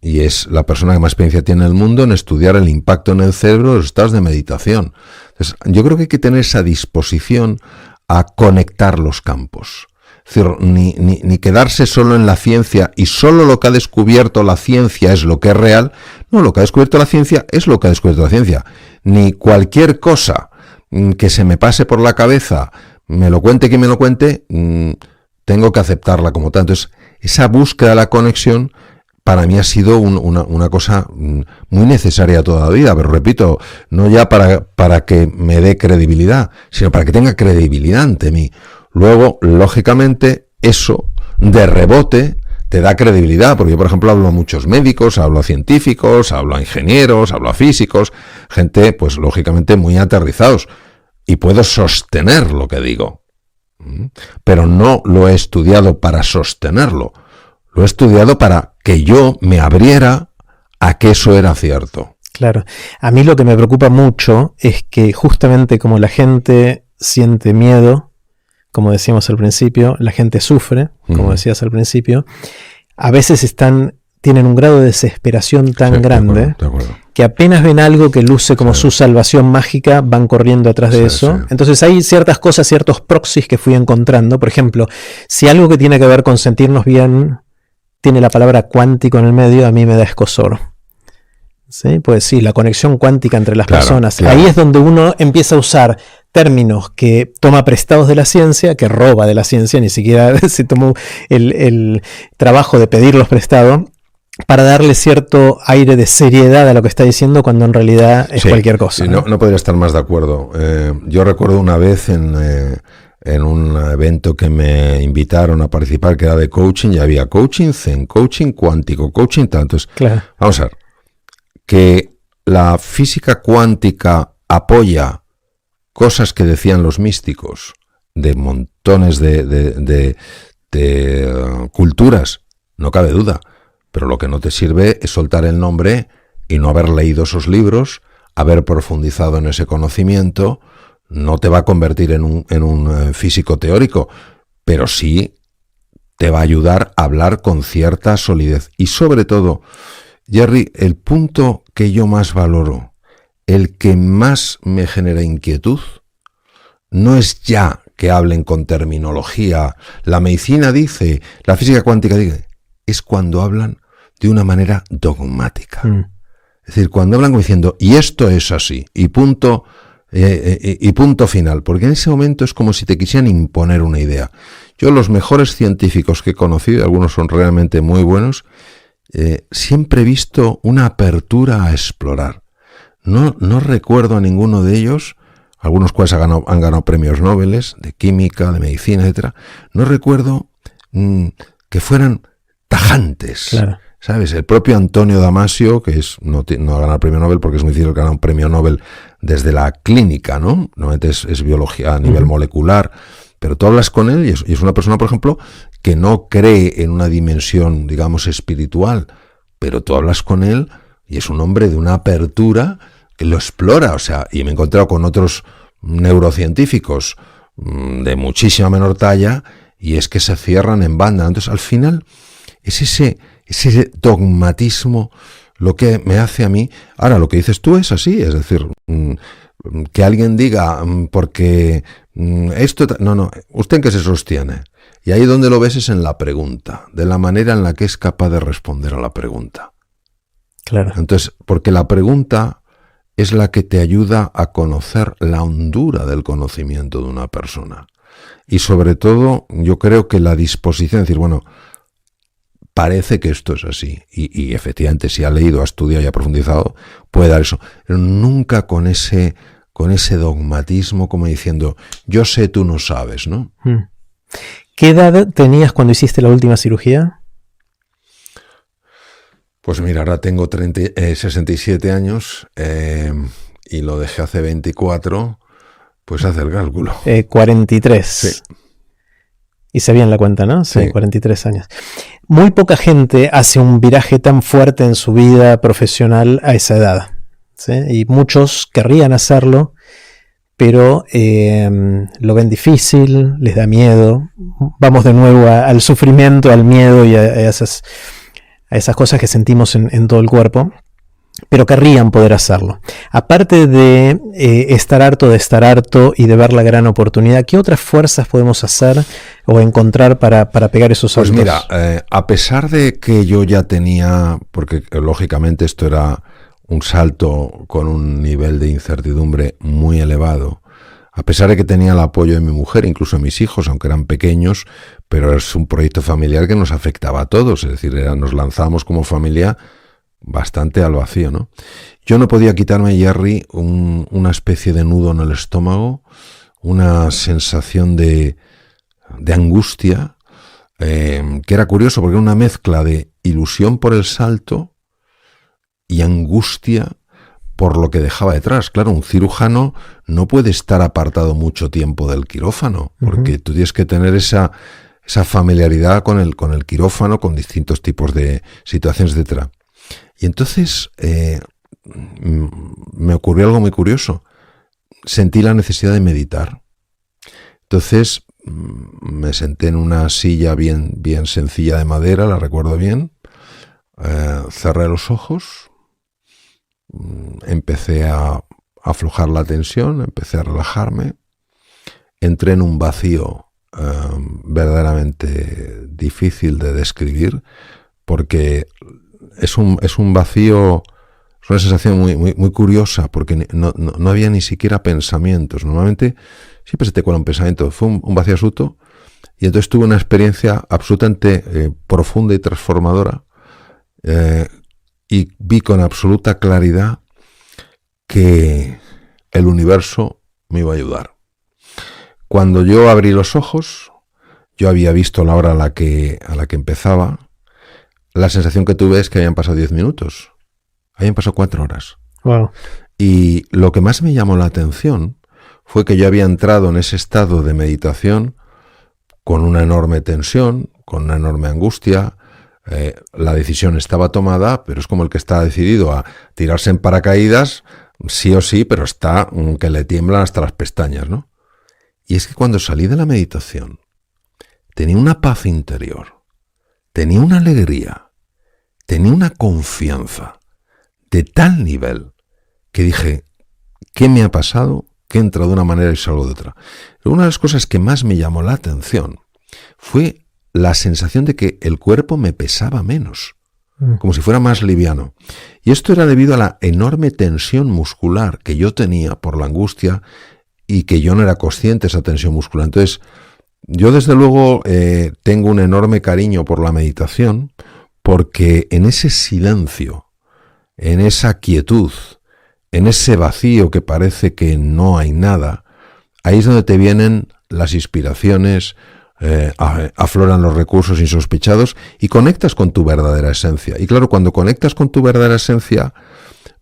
y es la persona que más experiencia tiene en el mundo en estudiar el impacto en el cerebro de los estados de meditación. Entonces, yo creo que hay que tener esa disposición a conectar los campos. Es decir, ni quedarse solo en la ciencia y solo lo que ha descubierto la ciencia es lo que es real. No, lo que ha descubierto la ciencia es lo que ha descubierto la ciencia. Ni cualquier cosa que se me pase por la cabeza, me lo cuente quien me lo cuente, tengo que aceptarla como tal. Entonces, esa búsqueda de la conexión para mí ha sido una cosa muy necesaria toda la vida, pero repito, no ya para que me dé credibilidad, sino para que tenga credibilidad ante mí. Luego, lógicamente, eso de rebote te da credibilidad, porque yo, por ejemplo, hablo a muchos médicos, hablo a científicos, hablo a ingenieros, hablo a físicos, gente, pues, lógicamente, muy aterrizados, y puedo sostener lo que digo. Pero no lo he estudiado para sostenerlo, lo he estudiado para que yo me abriera a que eso era cierto. Claro, a mí lo que me preocupa mucho es que justamente como la gente siente miedo, como decíamos al principio, la gente sufre, como decías al principio, a veces tienen un grado de desesperación tan grande de acuerdo. Que apenas ven algo que luce como su salvación mágica, van corriendo atrás de eso. Sí. Entonces hay ciertas cosas, ciertos proxies que fui encontrando. Por ejemplo, si algo que tiene que ver con sentirnos bien tiene la palabra cuántico en el medio, a mí me da escozor. ¿Sí? Pues sí, la conexión cuántica entre las personas. Claro. Ahí es donde uno empieza a usar términos que toma prestados de la ciencia, que roba de la ciencia, ni siquiera se tomó el trabajo de pedirlos prestados, para darle cierto aire de seriedad a lo que está diciendo cuando en realidad es cualquier cosa. Sí, no podría estar más de acuerdo. Yo recuerdo una vez en un evento que me invitaron a participar, que era de coaching, y había coaching zen, coaching cuántico, coaching tal. Entonces, claro. Vamos a ver, que la física cuántica apoya cosas que decían los místicos de montones de culturas, no cabe duda. Pero lo que no te sirve es soltar el nombre y no haber leído esos libros, haber profundizado en ese conocimiento. No te va a convertir en un físico teórico, pero sí te va a ayudar a hablar con cierta solidez. Y sobre todo, Jerry, el punto que yo más valoro, el que más me genera inquietud, no es ya que hablen con terminología. La medicina dice, la física cuántica dice, es cuando hablan de una manera dogmática. Es decir, cuando hablan como diciendo, y esto es así, y punto final, porque en ese momento es como si te quisieran imponer una idea. Yo los mejores científicos que he conocido, algunos son realmente muy buenos, siempre he visto una apertura a explorar. No recuerdo a ninguno de ellos, algunos cuales han ganado premios Nobel de química, de medicina, etc. No recuerdo que fueran tajantes, claro. ¿Sabes? El propio Antonio Damasio, que no ha ganado el premio Nobel porque es muy difícil ganar un premio Nobel desde la clínica, ¿no? Normalmente es biología a nivel molecular, pero tú hablas con él y es una persona, por ejemplo, que no cree en una dimensión, digamos, espiritual, pero tú hablas con él y es un hombre de una apertura que lo explora, o sea, y me he encontrado con otros neurocientíficos de muchísima menor talla y es que se cierran en banda. Entonces, al final, es ese dogmatismo lo que me hace a mí. Ahora, lo que dices tú es así, es decir, que alguien diga, porque esto... No, ¿usted en qué se sostiene? Y ahí donde lo ves es en la pregunta, de la manera en la que es capaz de responder a la pregunta. Claro. Entonces, porque la pregunta es la que te ayuda a conocer la hondura del conocimiento de una persona. Y sobre todo, yo creo que la disposición, es decir, bueno, parece que esto es así. Y efectivamente, si ha leído, ha estudiado y ha profundizado, puede dar eso. Pero nunca con ese dogmatismo como diciendo, yo sé, tú no sabes, ¿no? ¿Qué edad tenías cuando hiciste la última cirugía? Pues mira, ahora tengo 67 años y lo dejé hace 24, pues hace el cálculo. 43. Sí. Hice bien la cuenta, ¿no? Sí, 43 años. Muy poca gente hace un viraje tan fuerte en su vida profesional a esa edad, ¿sí? Y muchos querrían hacerlo, pero lo ven difícil, les da miedo. Vamos de nuevo al sufrimiento, al miedo y a esas cosas que sentimos en todo el cuerpo, pero querrían poder hacerlo. Aparte de estar harto y de ver la gran oportunidad, ¿qué otras fuerzas podemos hacer o encontrar para pegar esos saltos? Pues mira, a pesar de que yo ya tenía, porque lógicamente esto era un salto con un nivel de incertidumbre muy elevado, a pesar de que tenía el apoyo de mi mujer, incluso de mis hijos, aunque eran pequeños, pero es un proyecto familiar que nos afectaba a todos, es decir, nos lanzamos como familia bastante al vacío, ¿no? Yo no podía quitarme, Jerry, una especie de nudo en el estómago, una sensación de angustia, que era curioso porque era una mezcla de ilusión por el salto y angustia por lo que dejaba detrás. Claro, un cirujano no puede estar apartado mucho tiempo del quirófano, porque tú tienes que tener esa familiaridad con el quirófano, con distintos tipos de situaciones, etcétera. Y entonces me ocurrió algo muy curioso. Sentí la necesidad de meditar. Entonces me senté en una silla bien sencilla de madera, la recuerdo bien. Cerré los ojos. Empecé a aflojar la tensión, empecé a relajarme. Entré en un vacío verdaderamente difícil de describir, porque es un vacío, es una sensación muy curiosa, porque no había ni siquiera pensamientos. Normalmente siempre se te cuela un pensamiento. Fue un vacío absoluto, y entonces tuve una experiencia absolutamente profunda y transformadora, y vi con absoluta claridad que el universo me iba a ayudar. Cuando yo abrí los ojos, yo había visto la hora a la que empezaba. La sensación que tuve es que habían pasado 10 minutos. Habían pasado 4 horas. Wow. Y lo que más me llamó la atención fue que yo había entrado en ese estado de meditación con una enorme tensión, con una enorme angustia. La decisión estaba tomada, pero es como el que está decidido a tirarse en paracaídas, sí o sí, pero está que le tiemblan hasta las pestañas, ¿no? Y es que cuando salí de la meditación, tenía una paz interior, tenía una alegría, tenía una confianza de tal nivel que dije, ¿qué me ha pasado? Que he entrado de una manera y salgo de otra. Pero una de las cosas que más me llamó la atención fue la sensación de que el cuerpo me pesaba menos, como si fuera más liviano. Y esto era debido a la enorme tensión muscular que yo tenía por la angustia y que yo no era consciente de esa tensión muscular. Entonces, yo desde luego tengo un enorme cariño por la meditación, porque en ese silencio, en esa quietud, en ese vacío que parece que no hay nada, ahí es donde te vienen las inspiraciones, afloran los recursos insospechados y conectas con tu verdadera esencia. Y claro, cuando conectas con tu verdadera esencia,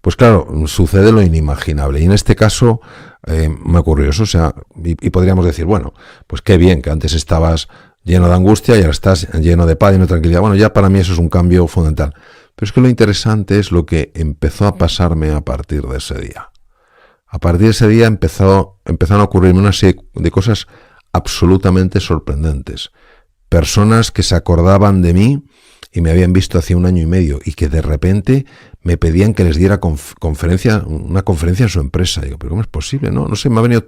pues claro, sucede lo inimaginable. Y en este caso me ocurrió eso. O sea, y podríamos decir, bueno, pues qué bien, que antes estabas lleno de angustia y ahora estás lleno de paz y de tranquilidad. Bueno, ya para mí eso es un cambio fundamental. Pero es que lo interesante es lo que empezó a pasarme a partir de ese día. A partir de ese día empezaron a ocurrirme una serie de cosas absolutamente sorprendentes. Personas que se acordaban de mí y me habían visto hace 1 año y medio y que de repente me pedían que les diera una conferencia en su empresa. Digo, pero ¿cómo es posible? No sé, me ha venido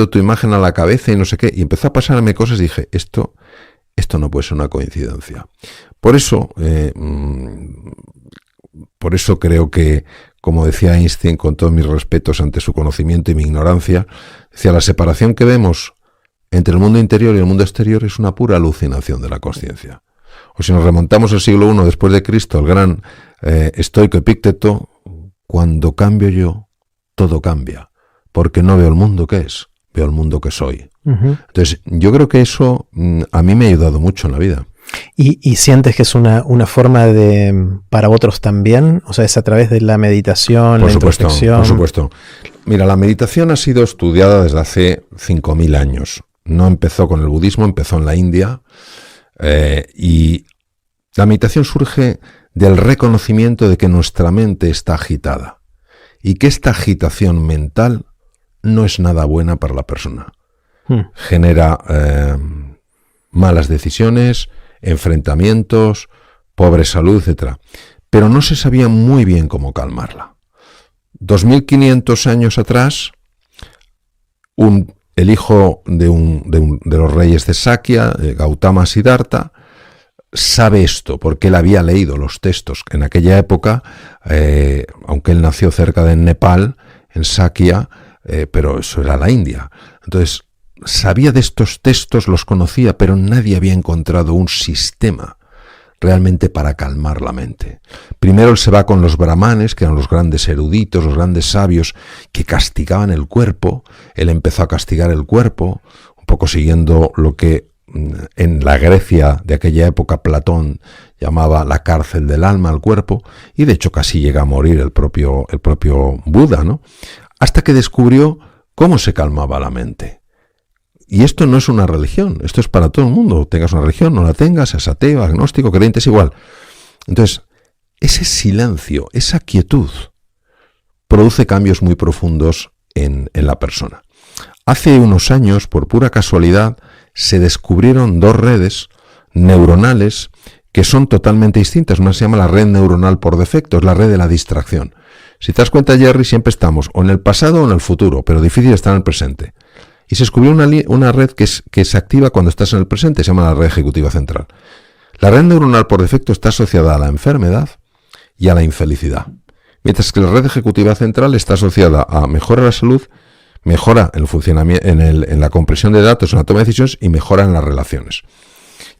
tu imagen a la cabeza y no sé qué. Y empezó a pasarme cosas y dije, esto no puede ser una coincidencia. Por eso creo que, como decía Einstein, con todos mis respetos ante su conocimiento y mi ignorancia, decía, la separación que vemos entre el mundo interior y el mundo exterior es una pura alucinación de la consciencia. Pues si nos remontamos al siglo I después de Cristo, el gran estoico Epícteto, cuando cambio yo, todo cambia, porque no veo el mundo que es, veo el mundo que soy. Entonces, yo creo que eso a mí me ha ayudado mucho en la vida. ¿Y sientes que es una forma para otros también? O sea, es a través de la meditación, la introspección. Por supuesto. Mira, la meditación ha sido estudiada desde hace 5.000 años. No empezó con el budismo, empezó en la India. Y la meditación surge del reconocimiento de que nuestra mente está agitada y que esta agitación mental no es nada buena para la persona. Genera malas decisiones, enfrentamientos, pobre salud, etc. Pero no se sabía muy bien cómo calmarla. 2.500 años atrás, el hijo de los reyes de Sakya, Gautama Siddhartha, sabe esto porque él había leído los textos. En aquella época, aunque él nació cerca de Nepal, en Sakya, pero eso era la India. Entonces, sabía de estos textos, los conocía, pero nadie había encontrado un sistema realmente para calmar la mente. Primero él se va con los brahmanes, que eran los grandes eruditos, los grandes sabios, que castigaban el cuerpo. Él empezó a castigar el cuerpo, un poco siguiendo lo que en la Grecia de aquella época Platón llamaba la cárcel del alma al cuerpo, y de hecho casi llega a morir el propio Buda, ¿no? Hasta que descubrió cómo se calmaba la mente. Y esto no es una religión, esto es para todo el mundo. Tengas una religión, no la tengas, seas ateo, agnóstico, creyente, es igual. Entonces, ese silencio, esa quietud, produce cambios muy profundos en la persona. Hace unos años, por pura casualidad, se descubrieron 2 redes neuronales que son totalmente distintas. Una se llama la red neuronal por defecto, es la red de la distracción. Si te das cuenta, Jerry, siempre estamos o en el pasado o en el futuro, pero difícil estar en el presente. Y se descubrió una red que se activa cuando estás en el presente, se llama la red ejecutiva central. La red neuronal por defecto está asociada a la enfermedad y a la infelicidad, mientras que la red ejecutiva central está asociada a mejora la salud, mejora el funcionamiento, en la compresión de datos, en la toma de decisiones y mejora en las relaciones.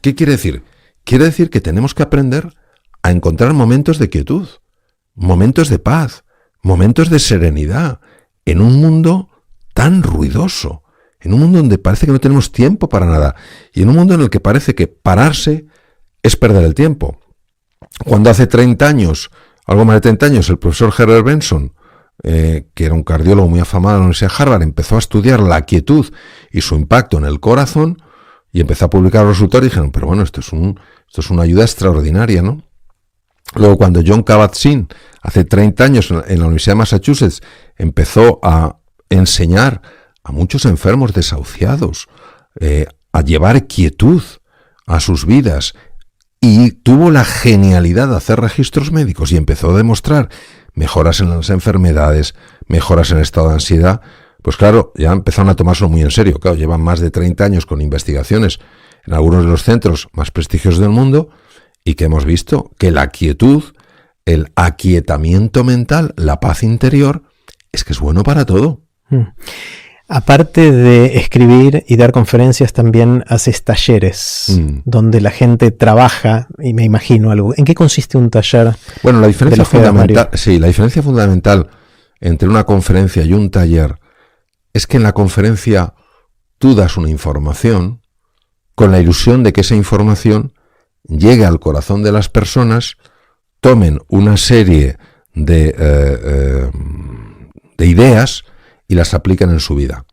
¿Qué quiere decir? Quiere decir que tenemos que aprender a encontrar momentos de quietud, momentos de paz, momentos de serenidad, en un mundo tan ruidoso. En un mundo donde parece que no tenemos tiempo para nada. Y en un mundo en el que parece que pararse es perder el tiempo. Cuando hace 30 años, algo más de 30 años, el profesor Herbert Benson, que era un cardiólogo muy afamado de la Universidad de Harvard, empezó a estudiar la quietud y su impacto en el corazón, y empezó a publicar los resultados, y dijeron, pero bueno, esto es una ayuda extraordinaria, ¿no? Luego, cuando John Kabat-Zinn, hace 30 años, en la Universidad de Massachusetts, empezó a enseñar a muchos enfermos desahuciados a llevar quietud a sus vidas, y tuvo la genialidad de hacer registros médicos y empezó a demostrar mejoras en las enfermedades, mejoras en el estado de ansiedad, pues claro, ya empezaron a tomárselo muy en serio. Claro, llevan más de 30 años con investigaciones en algunos de los centros más prestigiosos del mundo, y que hemos visto que la quietud, el aquietamiento mental, la paz interior, es que es bueno para todo. Aparte de escribir y dar conferencias, también haces talleres donde la gente trabaja, y me imagino algo. ¿En qué consiste un taller? Bueno, la diferencia fundamental entre una conferencia y un taller es que en la conferencia tú das una información con la ilusión de que esa información llegue al corazón de las personas, tomen una serie de ideas y las aplican en su vida.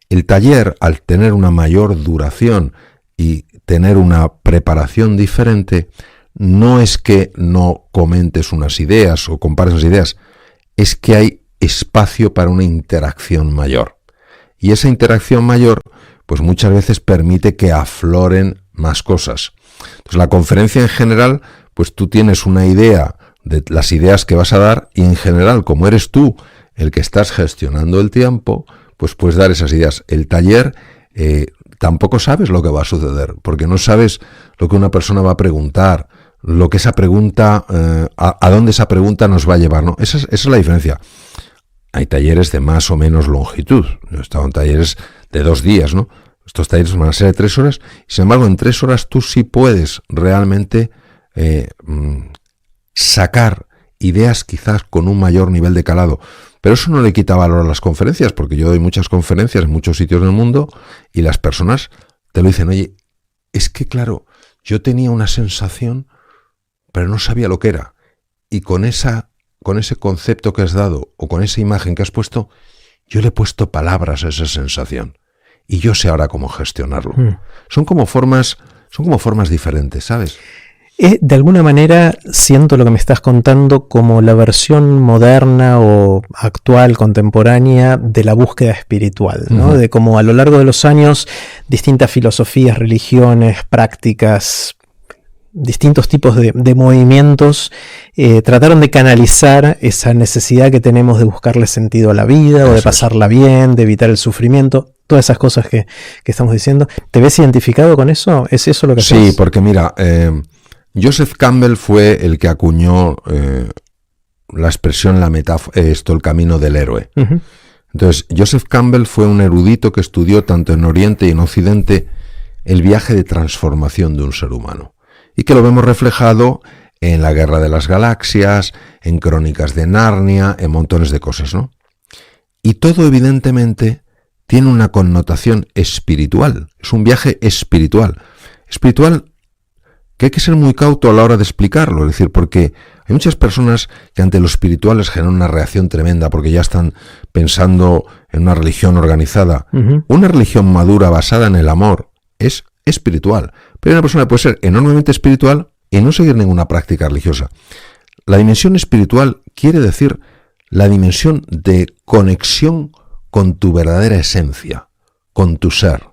El taller, al tener una mayor duración y tener una preparación diferente, no es que no comentes unas ideas o compares unas ideas, es que hay espacio para una interacción mayor. Y esa interacción mayor, pues muchas veces permite que afloren más cosas. Entonces, la conferencia en general, pues tú tienes una idea de las ideas que vas a dar, y en general, como eres tú el que estás gestionando el tiempo, pues puedes dar esas ideas. El taller tampoco sabes lo que va a suceder, porque no sabes lo que una persona va a preguntar, lo que esa pregunta, a dónde esa pregunta nos va a llevar, ¿no? Esa es la diferencia. Hay talleres de más o menos longitud. Yo he estado en talleres de 2 días, ¿no? Estos talleres van a ser de 3 horas, y sin embargo en 3 horas tú sí puedes realmente sacar ideas quizás con un mayor nivel de calado. Pero eso no le quita valor a las conferencias, porque yo doy muchas conferencias en muchos sitios del mundo y las personas te lo dicen, oye, es que claro, yo tenía una sensación, pero no sabía lo que era. Y con ese concepto que has dado o con esa imagen que has puesto, yo le he puesto palabras a esa sensación. Y yo sé ahora cómo gestionarlo. Son como formas diferentes, ¿sabes? De alguna manera siento lo que me estás contando como la versión moderna o actual, contemporánea de la búsqueda espiritual, ¿no? Uh-huh. De cómo a lo largo de los años distintas filosofías, religiones, prácticas, distintos tipos de movimientos trataron de canalizar esa necesidad que tenemos de buscarle sentido a la vida o de pasarla bien, de evitar el sufrimiento, todas esas cosas que estamos diciendo. ¿Te ves identificado con eso? ¿Es eso lo que haces? Sí, porque mira, Joseph Campbell fue el que acuñó la expresión, la metáfora, el camino del héroe. Uh-huh. Entonces, Joseph Campbell fue un erudito que estudió tanto en Oriente y en Occidente el viaje de transformación de un ser humano. Y que lo vemos reflejado en la Guerra de las Galaxias, en Crónicas de Narnia, en montones de cosas, ¿no? Y todo evidentemente tiene una connotación espiritual. Es un viaje espiritual. Espiritual que hay que ser muy cauto a la hora de explicarlo, es decir, porque hay muchas personas que ante lo espiritual les generan una reacción tremenda porque ya están pensando en una religión organizada. Uh-huh. Una religión madura basada en el amor es espiritual, pero una persona puede ser enormemente espiritual y no seguir ninguna práctica religiosa. La dimensión espiritual quiere decir la dimensión de conexión con tu verdadera esencia, con tu ser,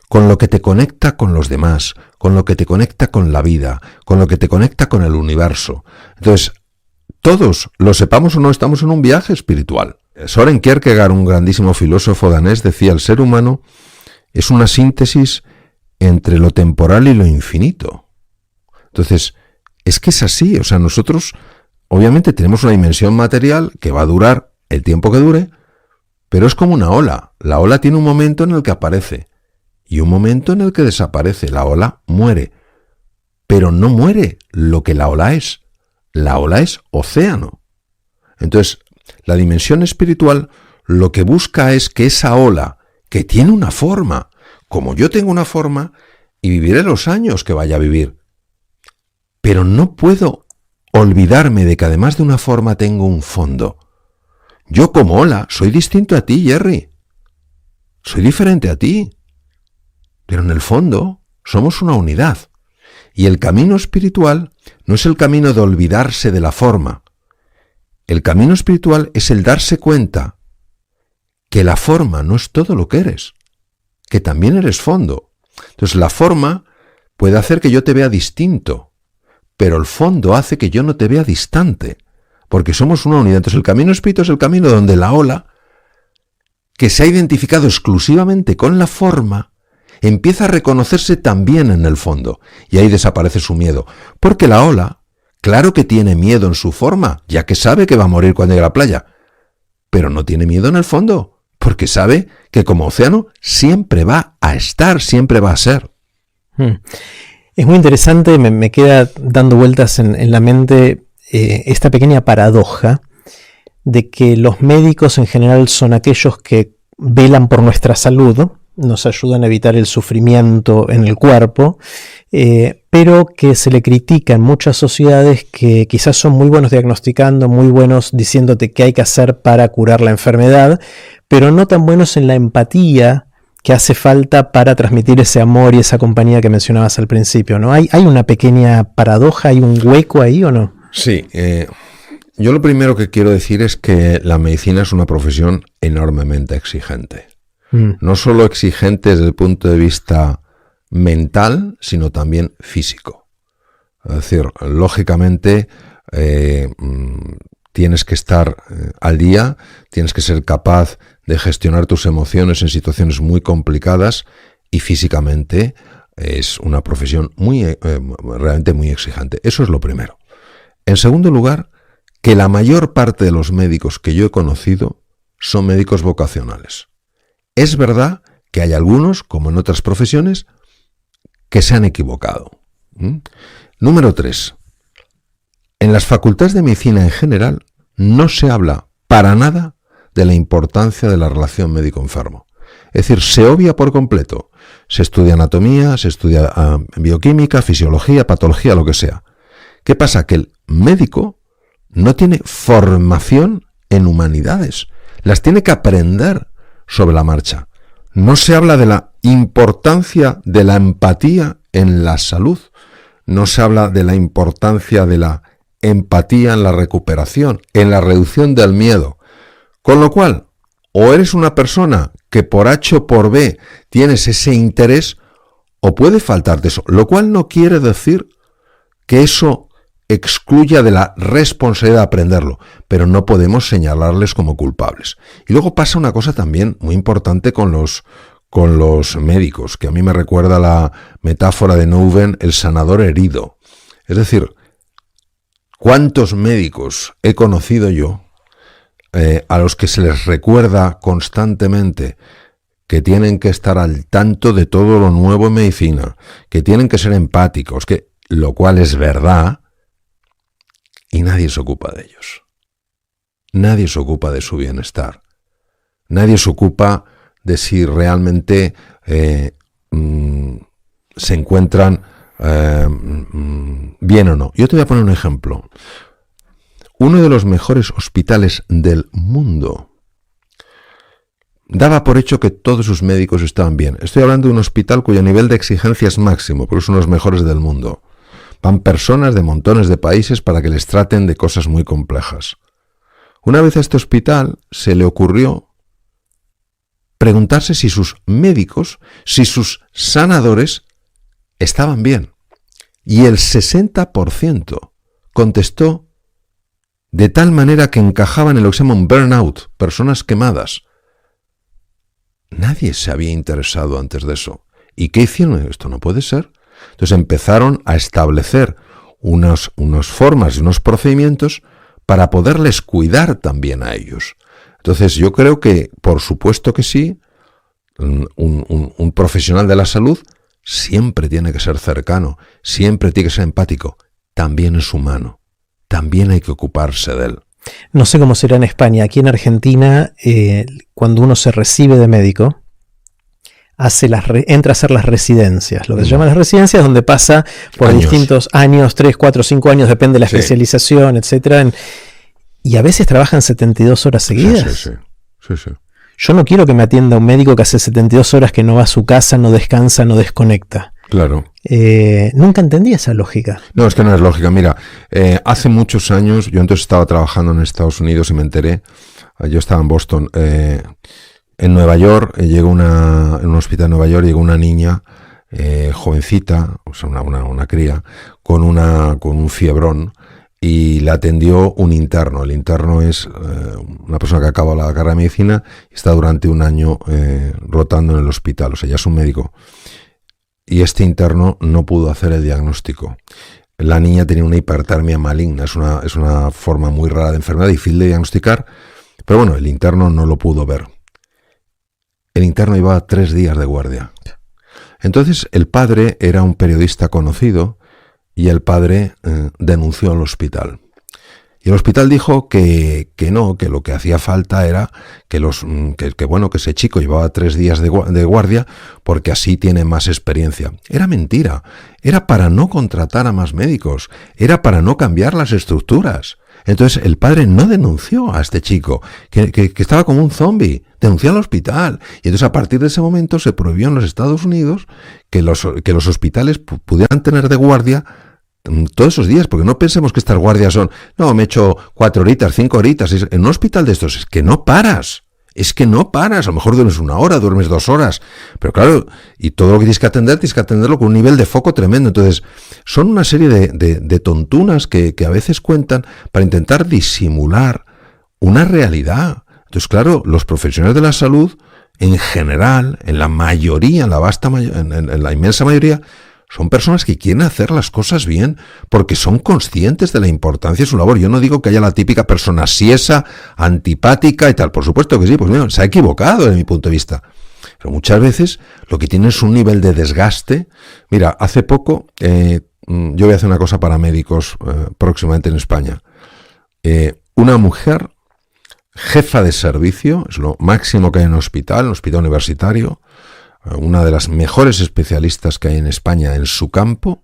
con lo que te conecta con los demás, con lo que te conecta con la vida, con lo que te conecta con el universo. Entonces, todos, lo sepamos o no, estamos en un viaje espiritual. Søren Kierkegaard, un grandísimo filósofo danés, decía, el ser humano es una síntesis entre lo temporal y lo infinito. Entonces, es que es así, o sea, nosotros obviamente tenemos una dimensión material que va a durar el tiempo que dure, pero es como una ola. La ola tiene un momento en el que aparece y un momento en el que desaparece. La ola muere, pero no muere lo que la ola es. La ola es océano. Entonces, la dimensión espiritual lo que busca es que esa ola, que tiene una forma, como yo tengo una forma, y viviré los años que vaya a vivir. Pero no puedo olvidarme de que además de una forma tengo un fondo. Yo como ola soy distinto a ti, Jerry. Soy diferente a ti. Pero en el fondo somos una unidad. Y el camino espiritual no es el camino de olvidarse de la forma. El camino espiritual es el darse cuenta que la forma no es todo lo que eres, que también eres fondo. Entonces la forma puede hacer que yo te vea distinto, pero el fondo hace que yo no te vea distante, porque somos una unidad. Entonces el camino espiritual es el camino donde la ola, que se ha identificado exclusivamente con la forma, empieza a reconocerse también en el fondo, y ahí desaparece su miedo, porque la ola, claro que tiene miedo en su forma, ya que sabe que va a morir cuando llegue a la playa, pero no tiene miedo en el fondo, porque sabe que como océano siempre va a estar, siempre va a ser. Es muy interesante, me queda dando vueltas en la mente esta pequeña paradoja de que los médicos en general son aquellos que velan por nuestra salud, nos ayudan a evitar el sufrimiento en el cuerpo, pero que se le critica en muchas sociedades que quizás son muy buenos diagnosticando, muy buenos diciéndote qué hay que hacer para curar la enfermedad, pero no tan buenos en la empatía que hace falta para transmitir ese amor y esa compañía que mencionabas al principio, ¿no? ¿Hay una pequeña paradoja, hay un hueco ahí o no? Sí, yo lo primero que quiero decir es que la medicina es una profesión enormemente exigente. No solo exigente desde el punto de vista mental, sino también físico. Es decir, lógicamente tienes que estar al día, tienes que ser capaz de gestionar tus emociones en situaciones muy complicadas y físicamente es una profesión realmente muy exigente. Eso es lo primero. En segundo lugar, que la mayor parte de los médicos que yo he conocido son médicos vocacionales. Es verdad que hay algunos, como en otras profesiones, que se han equivocado. Número 3. En las facultades de medicina en general no se habla para nada de la importancia de la relación médico-enfermo. Es decir, se obvia por completo. Se estudia anatomía, se estudia bioquímica, fisiología, patología, lo que sea. ¿Qué pasa? Que el médico no tiene formación en humanidades. Las tiene que aprender sobre la marcha. No se habla de la importancia de la empatía en la salud. No se habla de la importancia de la empatía en la recuperación, en la reducción del miedo. Con lo cual, o eres una persona que por H o por B tienes ese interés, o puede faltarte eso. Lo cual no quiere decir que eso excluya de la responsabilidad de aprenderlo, pero no podemos señalarles como culpables. Y luego pasa una cosa también muy importante con los médicos, que a mí me recuerda la metáfora de Nouwen, el sanador herido. Es decir, ¿cuántos médicos he conocido yo a los que se les recuerda constantemente que tienen que estar al tanto de todo lo nuevo en medicina, que tienen que ser empáticos, lo cual es verdad, y nadie se ocupa de ellos? Nadie se ocupa de su bienestar. Nadie se ocupa de si realmente se encuentran bien o no. Yo te voy a poner un ejemplo. Uno de los mejores hospitales del mundo daba por hecho que todos sus médicos estaban bien. Estoy hablando de un hospital cuyo nivel de exigencia es máximo, porque son los mejores del mundo. Van personas de montones de países para que les traten de cosas muy complejas. Una vez a este hospital se le ocurrió preguntarse si sus médicos, si sus sanadores estaban bien. Y el 60% contestó de tal manera que encajaban en lo que se llama un burnout, personas quemadas. Nadie se había interesado antes de eso. ¿Y qué hicieron? Esto no puede ser. Entonces empezaron a establecer unas formas y unos procedimientos para poderles cuidar también a ellos. Entonces yo creo que, por supuesto que sí, un profesional de la salud siempre tiene que ser cercano, siempre tiene que ser empático, también es humano, también hay que ocuparse de él. No sé cómo será en España. Aquí en Argentina, cuando uno se recibe de médico, entra a hacer las residencias. Lo que se llaman las residencias, donde pasa por distintos años, 3, 4, 5 años, depende de la especialización, etcétera. Y a veces trabajan 72 horas seguidas. Sí. Yo no quiero que me atienda un médico que hace 72 horas que no va a su casa, no descansa, no desconecta. Claro. Nunca entendí esa lógica. No, es que no es lógica. Mira, hace muchos años, yo entonces estaba trabajando en Estados Unidos y me enteré, yo estaba en Boston, en Nueva York, en un hospital de Nueva York llegó una niña jovencita, o sea, una cría, con un fiebrón, y la atendió un interno. El interno es una persona que acaba la carrera de medicina y está durante un año rotando en el hospital, o sea, ya es un médico. Y este interno no pudo hacer el diagnóstico. La niña tenía una hipertermia maligna, es una forma muy rara de enfermedad, difícil de diagnosticar, pero bueno, el interno no lo pudo ver. El interno llevaba 3 días de guardia. Entonces el padre era un periodista conocido y el padre denunció al hospital. Y el hospital dijo que no, que lo que hacía falta era que ese chico llevaba 3 días de guardia porque así tiene más experiencia. Era mentira. Era para no contratar a más médicos. Era para no cambiar las estructuras. Entonces el padre no denunció a este chico, que estaba como un zombie. Denunció al hospital. Y entonces a partir de ese momento se prohibió en los Estados Unidos que los hospitales pudieran tener de guardia todos esos días, porque no pensemos que estas guardias son, no, me echo 4 horitas, 5 horitas, en un hospital de estos es que no paras, a lo mejor duermes 1 hora, duermes 2 horas, pero claro, y todo lo que tienes que atenderlo con un nivel de foco tremendo. Entonces, son una serie de tontunas que a veces cuentan para intentar disimular una realidad. Entonces, claro, los profesionales de la salud, en general, en la mayoría, en la inmensa mayoría, son personas que quieren hacer las cosas bien porque son conscientes de la importancia de su labor. Yo no digo que haya la típica persona siesa, antipática y tal. Por supuesto que sí, pues mira, se ha equivocado desde mi punto de vista. Pero muchas veces lo que tiene es un nivel de desgaste. Mira, hace poco, yo voy a hacer una cosa para médicos próximamente en España. Una mujer, jefa de servicio, es lo máximo que hay en un hospital universitario, una de las mejores especialistas que hay en España en su campo,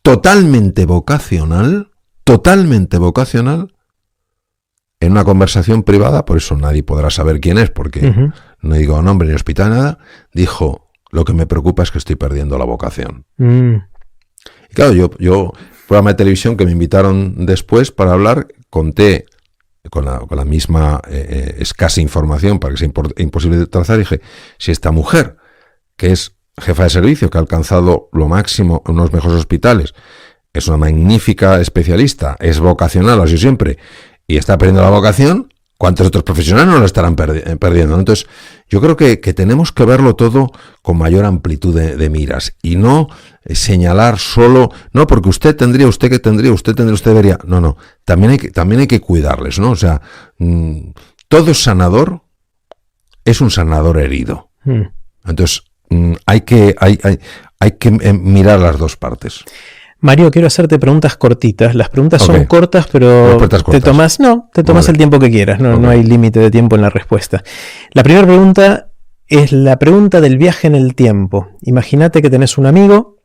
totalmente vocacional, en una conversación privada, por eso nadie podrá saber quién es, porque no digo nombre ni hospital, nada, dijo, lo que me preocupa es que estoy perdiendo la vocación. Y claro, yo programa de televisión que me invitaron después para hablar, conté con la misma escasa información para que sea imposible de trazar, y dije, si esta mujer, que es jefa de servicio, que ha alcanzado lo máximo en unos mejores hospitales, es una magnífica especialista, es vocacional, así siempre, y está perdiendo la vocación, ¿cuántos otros profesionales no lo estarán perdiendo? Entonces, yo creo que tenemos que verlo todo con mayor amplitud de miras y no señalar solo, no, porque usted debería. No, también hay que cuidarles, ¿no? O sea, todo sanador es un sanador herido. Entonces, hay que mirar las dos partes. Mario, quiero hacerte preguntas cortitas. Las preguntas son cortas, pero te tomas el tiempo que quieras. No hay límite de tiempo en la respuesta. La primera pregunta es la pregunta del viaje en el tiempo. Imagínate que tenés un amigo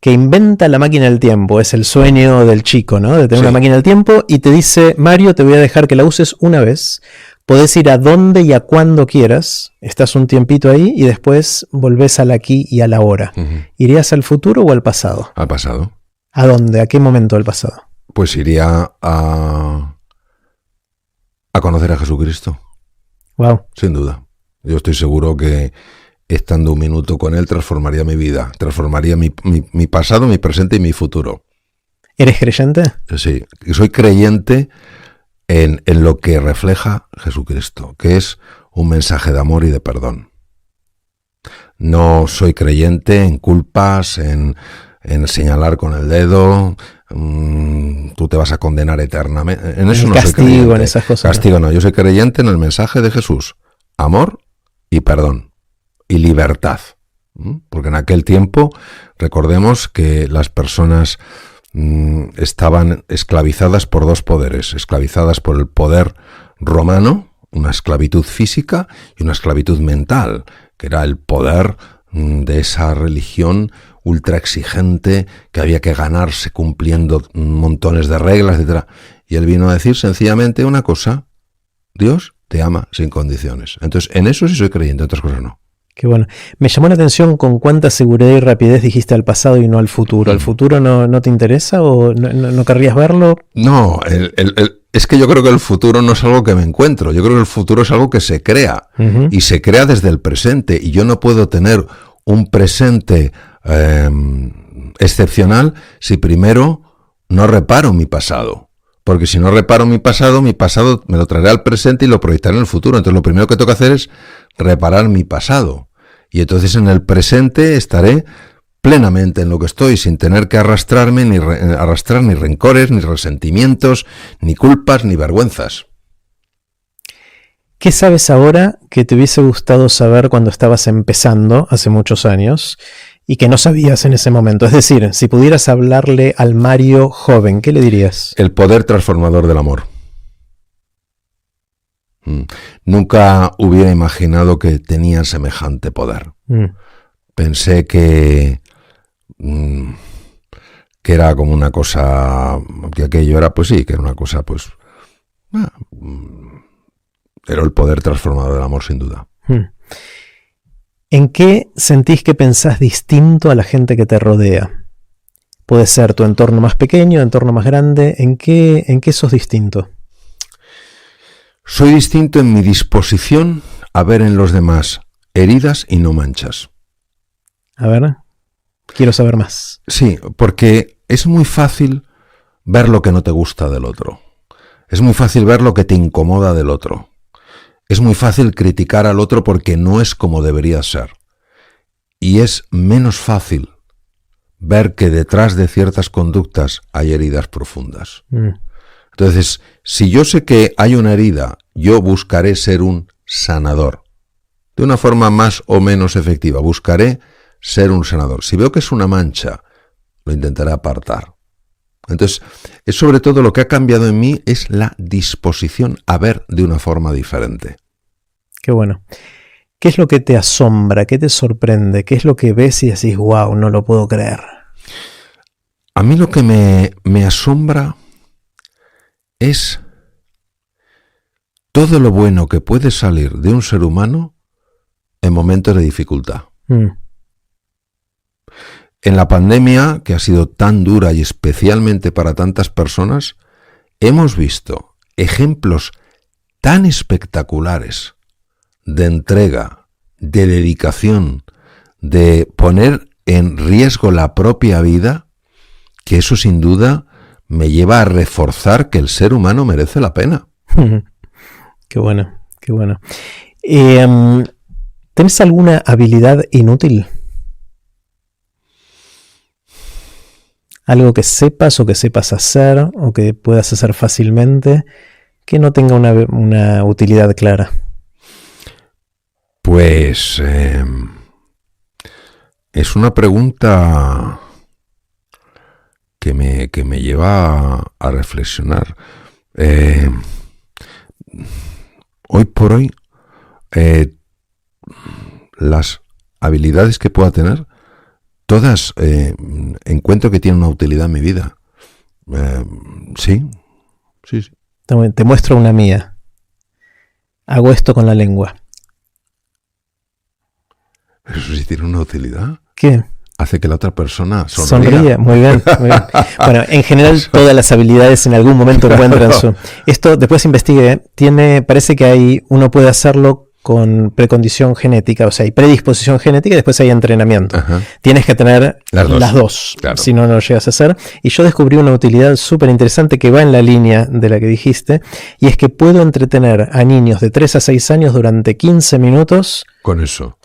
que inventa la máquina del tiempo. Es el sueño del chico, ¿no? De tener una máquina del tiempo y te dice, Mario, te voy a dejar que la uses una vez. Podés ir a donde y a cuando quieras. Estás un tiempito ahí y después volvés al aquí y a la hora. ¿Irías al futuro o al pasado? Al pasado. ¿A dónde? ¿A qué momento del pasado? Pues iría a conocer a Jesucristo. Wow. Sin duda. Yo estoy seguro que estando un minuto con él transformaría mi vida, transformaría mi pasado, mi presente y mi futuro. ¿Eres creyente? Sí, soy creyente en lo que refleja Jesucristo, que es un mensaje de amor y de perdón. No soy creyente en culpas, en señalar con el dedo, tú te vas a condenar eternamente. En eso no soy creyente. En esas cosas. Castigo no, yo soy creyente en el mensaje de Jesús. Amor y perdón. Y libertad. Porque en aquel tiempo, recordemos que las personas estaban esclavizadas por dos poderes. Esclavizadas por el poder romano, una esclavitud física y una esclavitud mental, que era el poder de esa religión ultra exigente que había que ganarse cumpliendo montones de reglas, etc. Y él vino a decir sencillamente una cosa: Dios te ama sin condiciones. Entonces, en eso sí soy creyente, en otras cosas no. Qué bueno. Me llamó la atención con cuánta seguridad y rapidez dijiste al pasado y no al futuro. ¿Al futuro no te interesa o no querrías verlo? No, es que yo creo que el futuro no es algo que me encuentro. Yo creo que el futuro es algo que se crea. Y se crea desde el presente. Y yo no puedo tener un presente excepcional si primero no reparo mi pasado. Porque si no reparo mi pasado me lo traeré al presente y lo proyectaré en el futuro. Entonces lo primero que tengo que hacer es reparar mi pasado. Y entonces en el presente estaré plenamente en lo que estoy, sin tener que arrastrar ni rencores, ni resentimientos, ni culpas, ni vergüenzas. ¿Qué sabes ahora que te hubiese gustado saber cuando estabas empezando, hace muchos años, y que no sabías en ese momento? Es decir, si pudieras hablarle al Mario joven, ¿qué le dirías? El poder transformador del amor. Nunca hubiera imaginado que tenía semejante poder. Pensé que era como una cosa, que aquello era, pues sí, que era una cosa, pues... Era el poder transformador del amor, sin duda. ¿En qué sentís que pensás distinto a la gente que te rodea? Puede ser tu entorno más pequeño, entorno más grande. ¿En qué sos distinto? Soy distinto en mi disposición a ver en los demás heridas y no manchas. A ver, quiero saber más. Sí, porque es muy fácil ver lo que no te gusta del otro. Es muy fácil ver lo que te incomoda del otro. Es muy fácil criticar al otro porque no es como debería ser. Y es menos fácil ver que detrás de ciertas conductas hay heridas profundas. Entonces, si yo sé que hay una herida, yo buscaré ser un sanador de una forma más o menos efectiva. Buscaré ser un sanador. Si veo que es una mancha, lo intentaré apartar. Entonces, es sobre todo lo que ha cambiado en mí es la disposición a ver de una forma diferente. Qué bueno. ¿Qué es lo que te asombra? ¿Qué te sorprende? ¿Qué es lo que ves y decís, wow, no lo puedo creer? A mí lo que me asombra es todo lo bueno que puede salir de un ser humano en momentos de dificultad. En la pandemia, que ha sido tan dura y especialmente para tantas personas, hemos visto ejemplos tan espectaculares de entrega, de dedicación, de poner en riesgo la propia vida, que eso sin duda me lleva a reforzar que el ser humano merece la pena. Qué bueno, qué bueno. ¿Tenés alguna habilidad inútil? Algo que sepas o que sepas hacer o que puedas hacer fácilmente que no tenga una utilidad clara. Pues es una pregunta que me lleva a reflexionar. Hoy por hoy, las habilidades que pueda tener, todas encuentro que tienen una utilidad en mi vida. Sí. Te muestro una mía. Hago esto con la lengua. ¿Eso sí tiene una utilidad? ¿Qué? Hace que la otra persona sonría. Sonríe, muy bien, muy bien. Bueno, en general todas las habilidades en algún momento encuentran su... Esto después investigué, parece que uno puede hacerlo con precondición genética, o sea, hay predisposición genética y después hay entrenamiento. Ajá. Tienes que tener las dos, claro. Si no, no lo llegas a hacer. Y yo descubrí una utilidad súper interesante que va en la línea de la que dijiste, y es que puedo entretener a niños de 3 a 6 años durante 15 minutos. Con eso.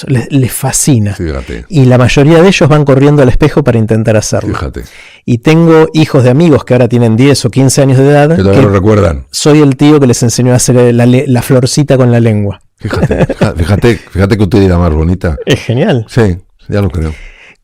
Les fascina. Fíjate. Y la mayoría de ellos van corriendo al espejo para intentar hacerlo. Fíjate. Y tengo hijos de amigos que ahora tienen 10 o 15 años de edad. Que todavía lo recuerdan. Soy el tío que les enseñó a hacer la florcita con la lengua. Fíjate qué utilidad más bonita. Es genial. Sí, ya lo creo.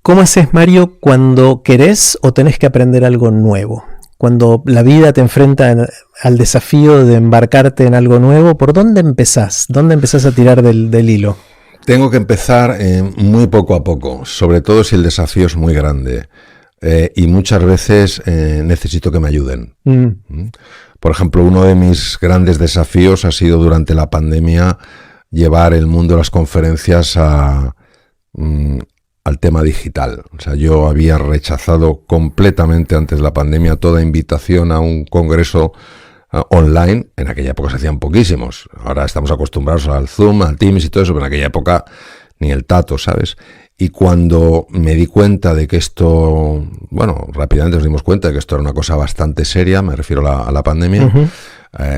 ¿Cómo haces, Mario, cuando querés o tenés que aprender algo nuevo? Cuando la vida te enfrenta al desafío de embarcarte en algo nuevo, ¿por dónde empezás? ¿Dónde empezás a tirar del hilo? Tengo que empezar muy poco a poco, sobre todo si el desafío es muy grande. Y muchas veces necesito que me ayuden. Por ejemplo, uno de mis grandes desafíos ha sido durante la pandemia llevar el mundo de las conferencias al tema digital. O sea, yo había rechazado completamente antes de la pandemia toda invitación a un congreso online. En aquella época se hacían poquísimos. Ahora estamos acostumbrados al Zoom, al Teams y todo eso, pero en aquella época ni el tato, ¿sabes? Y cuando me di cuenta de que esto, bueno, rápidamente nos dimos cuenta de que esto era una cosa bastante seria, me refiero a la pandemia,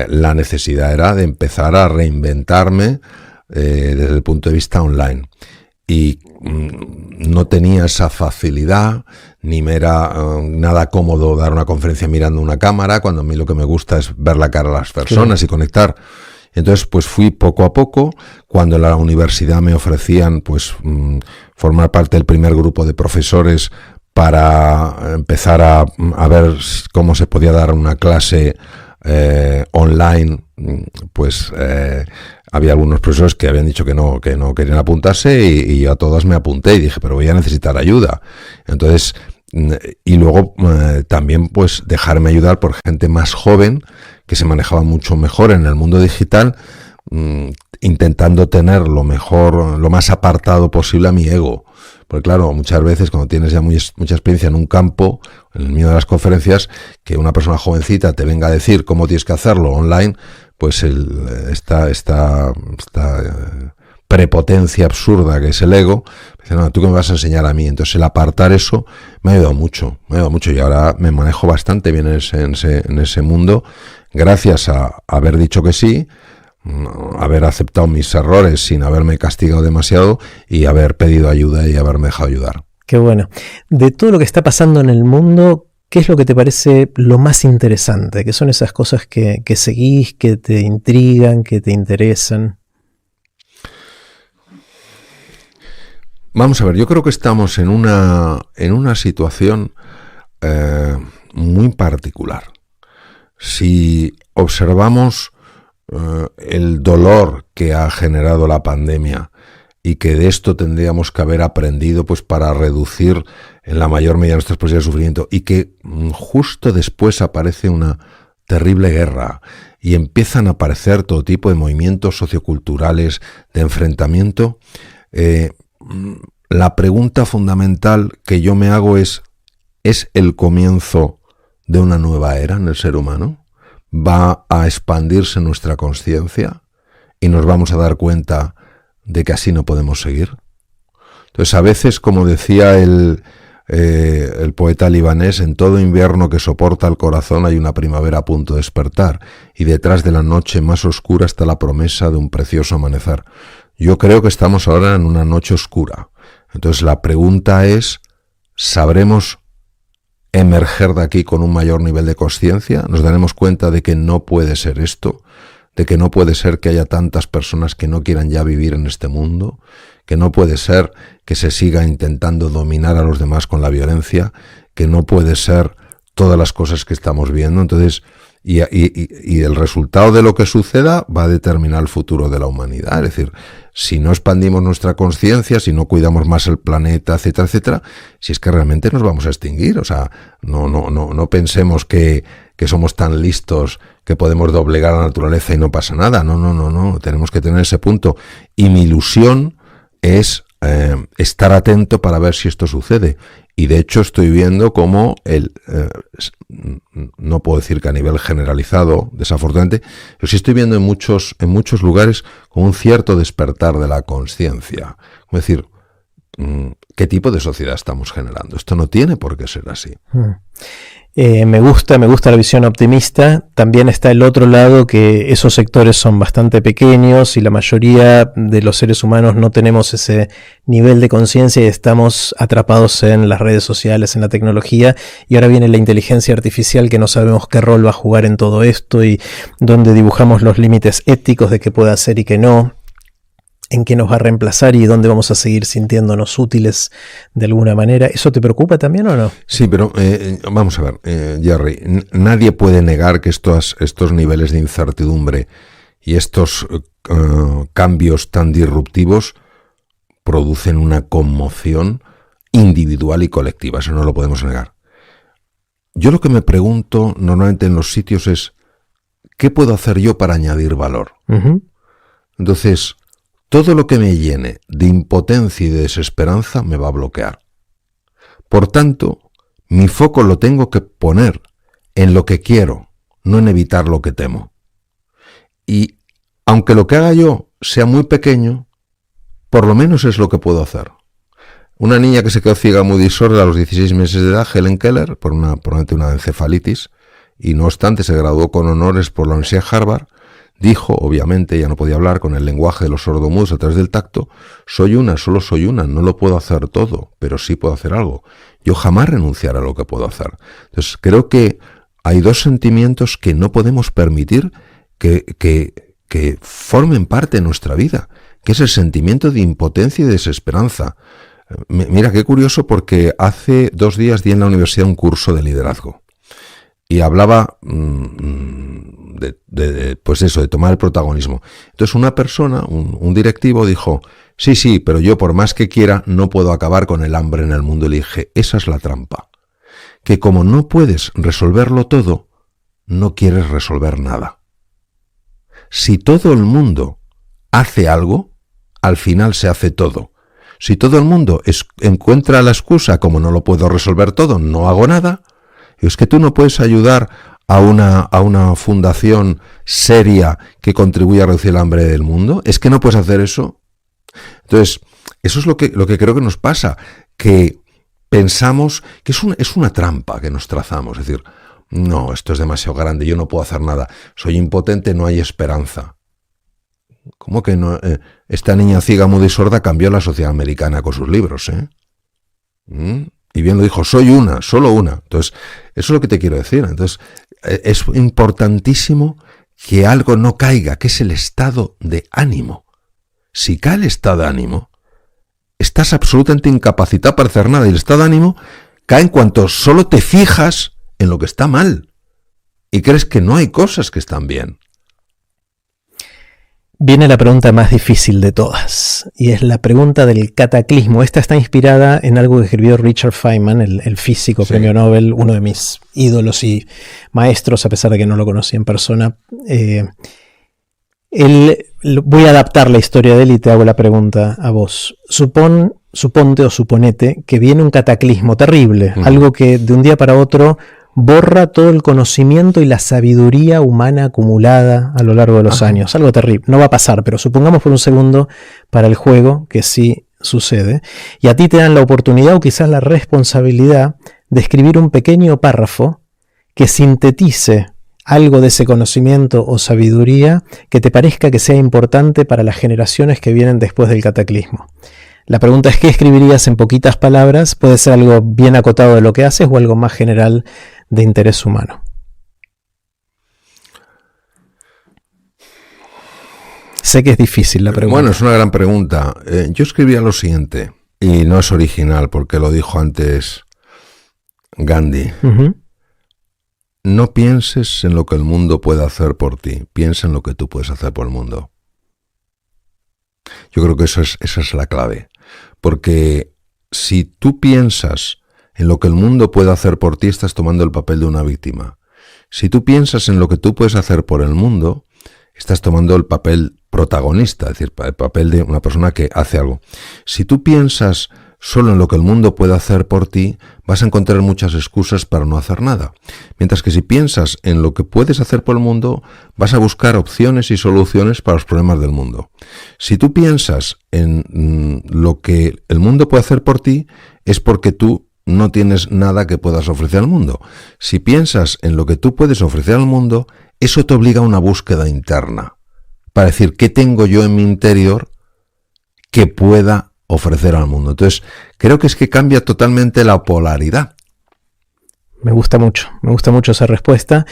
la necesidad era de empezar a reinventarme desde el punto de vista online. Y no tenía esa facilidad, ni me era nada cómodo dar una conferencia mirando una cámara, cuando a mí lo que me gusta es ver la cara a las personas y conectar. Entonces, pues fui poco a poco. Cuando en la universidad me ofrecían, pues, formar parte del primer grupo de profesores para empezar a ver cómo se podía dar una clase online, pues había algunos profesores que habían dicho que no querían apuntarse y yo a todas me apunté y dije, pero voy a necesitar ayuda. Entonces, y luego también pues dejarme ayudar por gente más joven que se manejaba mucho mejor en el mundo digital, intentando tener lo mejor, lo más apartado posible a mi ego. Porque claro, muchas veces cuando tienes ya mucha experiencia en un campo, en el mío de las conferencias, que una persona jovencita te venga a decir cómo tienes que hacerlo online, pues esta prepotencia absurda que es el ego, dice, no, tú que me vas a enseñar a mí. Entonces el apartar eso me ha ayudado mucho y ahora me manejo bastante bien en ese mundo, gracias a haber dicho que sí, haber aceptado mis errores sin haberme castigado demasiado y haber pedido ayuda y haberme dejado ayudar. Qué bueno. De todo lo que está pasando en el mundo, ¿qué es lo que te parece lo más interesante? ¿Qué son esas cosas que seguís, que te intrigan, que te interesan? Vamos a ver, yo creo que estamos en una situación muy particular. Si observamos el dolor que ha generado la pandemia y que de esto tendríamos que haber aprendido pues para reducir en la mayor medida nuestras posibilidades de sufrimiento, y que justo después aparece una terrible guerra y empiezan a aparecer todo tipo de movimientos socioculturales de enfrentamiento, la pregunta fundamental que yo me hago ¿es el comienzo de una nueva era en el ser humano? ¿Va a expandirse nuestra conciencia y nos vamos a dar cuenta de que así no podemos seguir? Entonces, a veces, como decía el poeta libanés, en todo invierno que soporta el corazón hay una primavera a punto de despertar, y detrás de la noche más oscura está la promesa de un precioso amanecer. Yo creo que estamos ahora en una noche oscura. Entonces la pregunta es, ¿sabremos emerger de aquí con un mayor nivel de conciencia? ¿Nos daremos cuenta de que no puede ser esto? ¿De que no puede ser que haya tantas personas que no quieran ya vivir en este mundo? ¿Que no puede ser que se siga intentando dominar a los demás con la violencia? ¿Que no puede ser todas las cosas que estamos viendo? Entonces, y el resultado de lo que suceda va a determinar el futuro de la humanidad. Es decir, si no expandimos nuestra conciencia, si no cuidamos más el planeta, etcétera, etcétera, si es que realmente nos vamos a extinguir. O sea, no pensemos que somos tan listos que podemos doblegar a la naturaleza y no pasa nada. No. Tenemos que tener ese punto. Y mi ilusión es estar atento para ver si esto sucede. Y de hecho estoy viendo cómo no puedo decir que a nivel generalizado, desafortunadamente, pero sí estoy viendo en muchos lugares con un cierto despertar de la conciencia. Es decir, ¿qué tipo de sociedad estamos generando? Esto no tiene por qué ser así. Me gusta la visión optimista. También está el otro lado, que esos sectores son bastante pequeños y la mayoría de los seres humanos no tenemos ese nivel de conciencia y estamos atrapados en las redes sociales, en la tecnología, y ahora viene la inteligencia artificial, que no sabemos qué rol va a jugar en todo esto y dónde dibujamos los límites éticos de qué puede hacer y qué no, en qué nos va a reemplazar y dónde vamos a seguir sintiéndonos útiles de alguna manera. ¿Eso te preocupa también o no? Sí, pero vamos a ver, Jerry, nadie puede negar que estos niveles de incertidumbre y estos cambios tan disruptivos producen una conmoción individual y colectiva. Eso no lo podemos negar. Yo lo que me pregunto normalmente en los sitios es, ¿qué puedo hacer yo para añadir valor? Uh-huh. Entonces, todo lo que me llene de impotencia y de desesperanza me va a bloquear. Por tanto, mi foco lo tengo que poner en lo que quiero, no en evitar lo que temo. Y aunque lo que haga yo sea muy pequeño, por lo menos es lo que puedo hacer. Una niña que se quedó ciega muy sorda a los 16 meses de edad, Helen Keller, probablemente una encefalitis, y no obstante se graduó con honores por la Universidad de Harvard, dijo, obviamente, ya no podía hablar con el lenguaje de los sordomudos a través del tacto, solo soy una, no lo puedo hacer todo, pero sí puedo hacer algo. Yo jamás renunciaré a lo que puedo hacer. Entonces, creo que hay dos sentimientos que no podemos permitir que formen parte de nuestra vida, que es el sentimiento de impotencia y de desesperanza. Mira, qué curioso, porque hace 2 días di en la universidad un curso de liderazgo y hablaba de tomar el protagonismo. Entonces una persona, un directivo, dijo, sí, pero yo por más que quiera no puedo acabar con el hambre en el mundo. Y le dije, esa es la trampa, que como no puedes resolverlo todo, no quieres resolver nada. Si todo el mundo hace algo, al final se hace todo. Si todo el mundo encuentra la excusa, como no lo puedo resolver todo, no hago nada, es que tú no puedes ayudar a una fundación seria que contribuya a reducir el hambre del mundo. ¿Es que no puedes hacer eso? Entonces, eso es lo que creo que nos pasa, que pensamos que es una trampa que nos trazamos. Es decir, no, esto es demasiado grande, yo no puedo hacer nada, soy impotente, no hay esperanza. ¿Cómo que no? Esta niña ciega, muda y sorda cambió la sociedad americana con sus libros, ¿eh? Y bien lo dijo, soy una, solo una. Entonces, eso es lo que te quiero decir. Entonces, es importantísimo que algo no caiga, que es el estado de ánimo. Si cae el estado de ánimo, estás absolutamente incapacitado para hacer nada y el estado de ánimo cae en cuanto solo te fijas en lo que está mal y crees que no hay cosas que están bien. Viene la pregunta más difícil de todas, y es la pregunta del cataclismo. Esta está inspirada en algo que escribió Richard Feynman, el físico, premio Nobel, uno de mis ídolos y maestros, a pesar de que no lo conocí en persona. Voy a adaptar la historia de él y te hago la pregunta a vos. Suponte o suponete que viene un cataclismo terrible, algo que de un día para otro borra todo el conocimiento y la sabiduría humana acumulada a lo largo de los años. Algo terrible. No va a pasar, pero supongamos por un segundo para el juego que sí sucede. Y a ti te dan la oportunidad o quizás la responsabilidad de escribir un pequeño párrafo que sintetice algo de ese conocimiento o sabiduría que te parezca que sea importante para las generaciones que vienen después del cataclismo. La pregunta es, ¿qué escribirías en poquitas palabras? Puede ser algo bien acotado de lo que haces o algo más general de interés humano. Sé que es difícil la pregunta. Bueno, es una gran pregunta. Yo escribía lo siguiente, y no es original porque lo dijo antes Gandhi. No pienses en lo que el mundo puede hacer por ti, piensa en lo que tú puedes hacer por el mundo. Yo creo que esa es la clave. Porque si tú piensas en lo que el mundo puede hacer por ti, estás tomando el papel de una víctima. Si tú piensas en lo que tú puedes hacer por el mundo, estás tomando el papel protagonista, es decir, el papel de una persona que hace algo. Si tú piensas solo en lo que el mundo puede hacer por ti, vas a encontrar muchas excusas para no hacer nada. Mientras que si piensas en lo que puedes hacer por el mundo, vas a buscar opciones y soluciones para los problemas del mundo. Si tú piensas en lo que el mundo puede hacer por ti, es porque tú no tienes nada que puedas ofrecer al mundo. Si piensas en lo que tú puedes ofrecer al mundo, eso te obliga a una búsqueda interna, para decir, ¿qué tengo yo en mi interior que pueda ofrecer al mundo? Entonces, creo que es que cambia totalmente la polaridad. Me gusta mucho esa respuesta.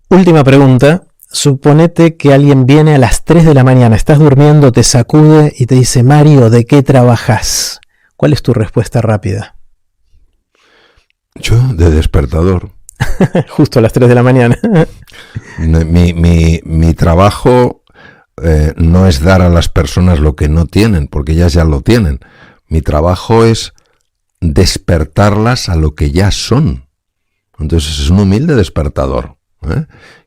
Última pregunta. Suponete que alguien viene a las 3 de la mañana, estás durmiendo, te sacude y te dice, Mario, ¿de qué trabajas? ¿Cuál es tu respuesta rápida? Yo, de despertador. Justo a las 3 de la mañana. Mi trabajo no es dar a las personas lo que no tienen, porque ellas ya lo tienen. Mi trabajo es despertarlas a lo que ya son. Entonces es un humilde despertador,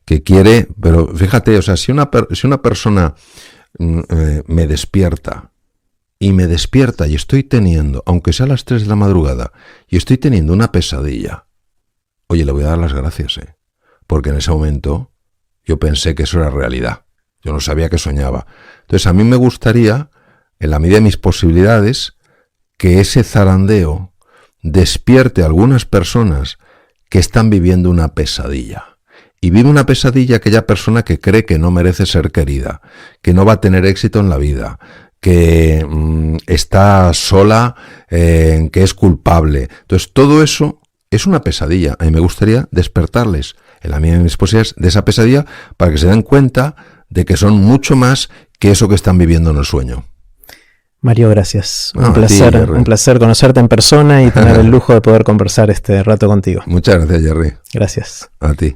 que quiere, pero fíjate, o sea, si una persona me despierta y estoy teniendo, aunque sea a las 3 de la madrugada, y estoy teniendo una pesadilla, oye, le voy a dar las gracias, porque en ese momento yo pensé que eso era realidad. Yo no sabía que soñaba. Entonces a mí me gustaría, en la medida de mis posibilidades, que ese zarandeo despierte a algunas personas que están viviendo una pesadilla. Y vive una pesadilla aquella persona que cree que no merece ser querida, que no va a tener éxito en la vida, que está sola, que es culpable. Entonces todo eso es una pesadilla. A mí me gustaría despertarles en la medida de mis posibilidades de esa pesadilla para que se den cuenta de que son mucho más que eso que están viviendo en el sueño. Mario, gracias. Un placer conocerte en persona y tener el lujo de poder conversar este rato contigo. Muchas gracias, Jerry. Gracias. A ti.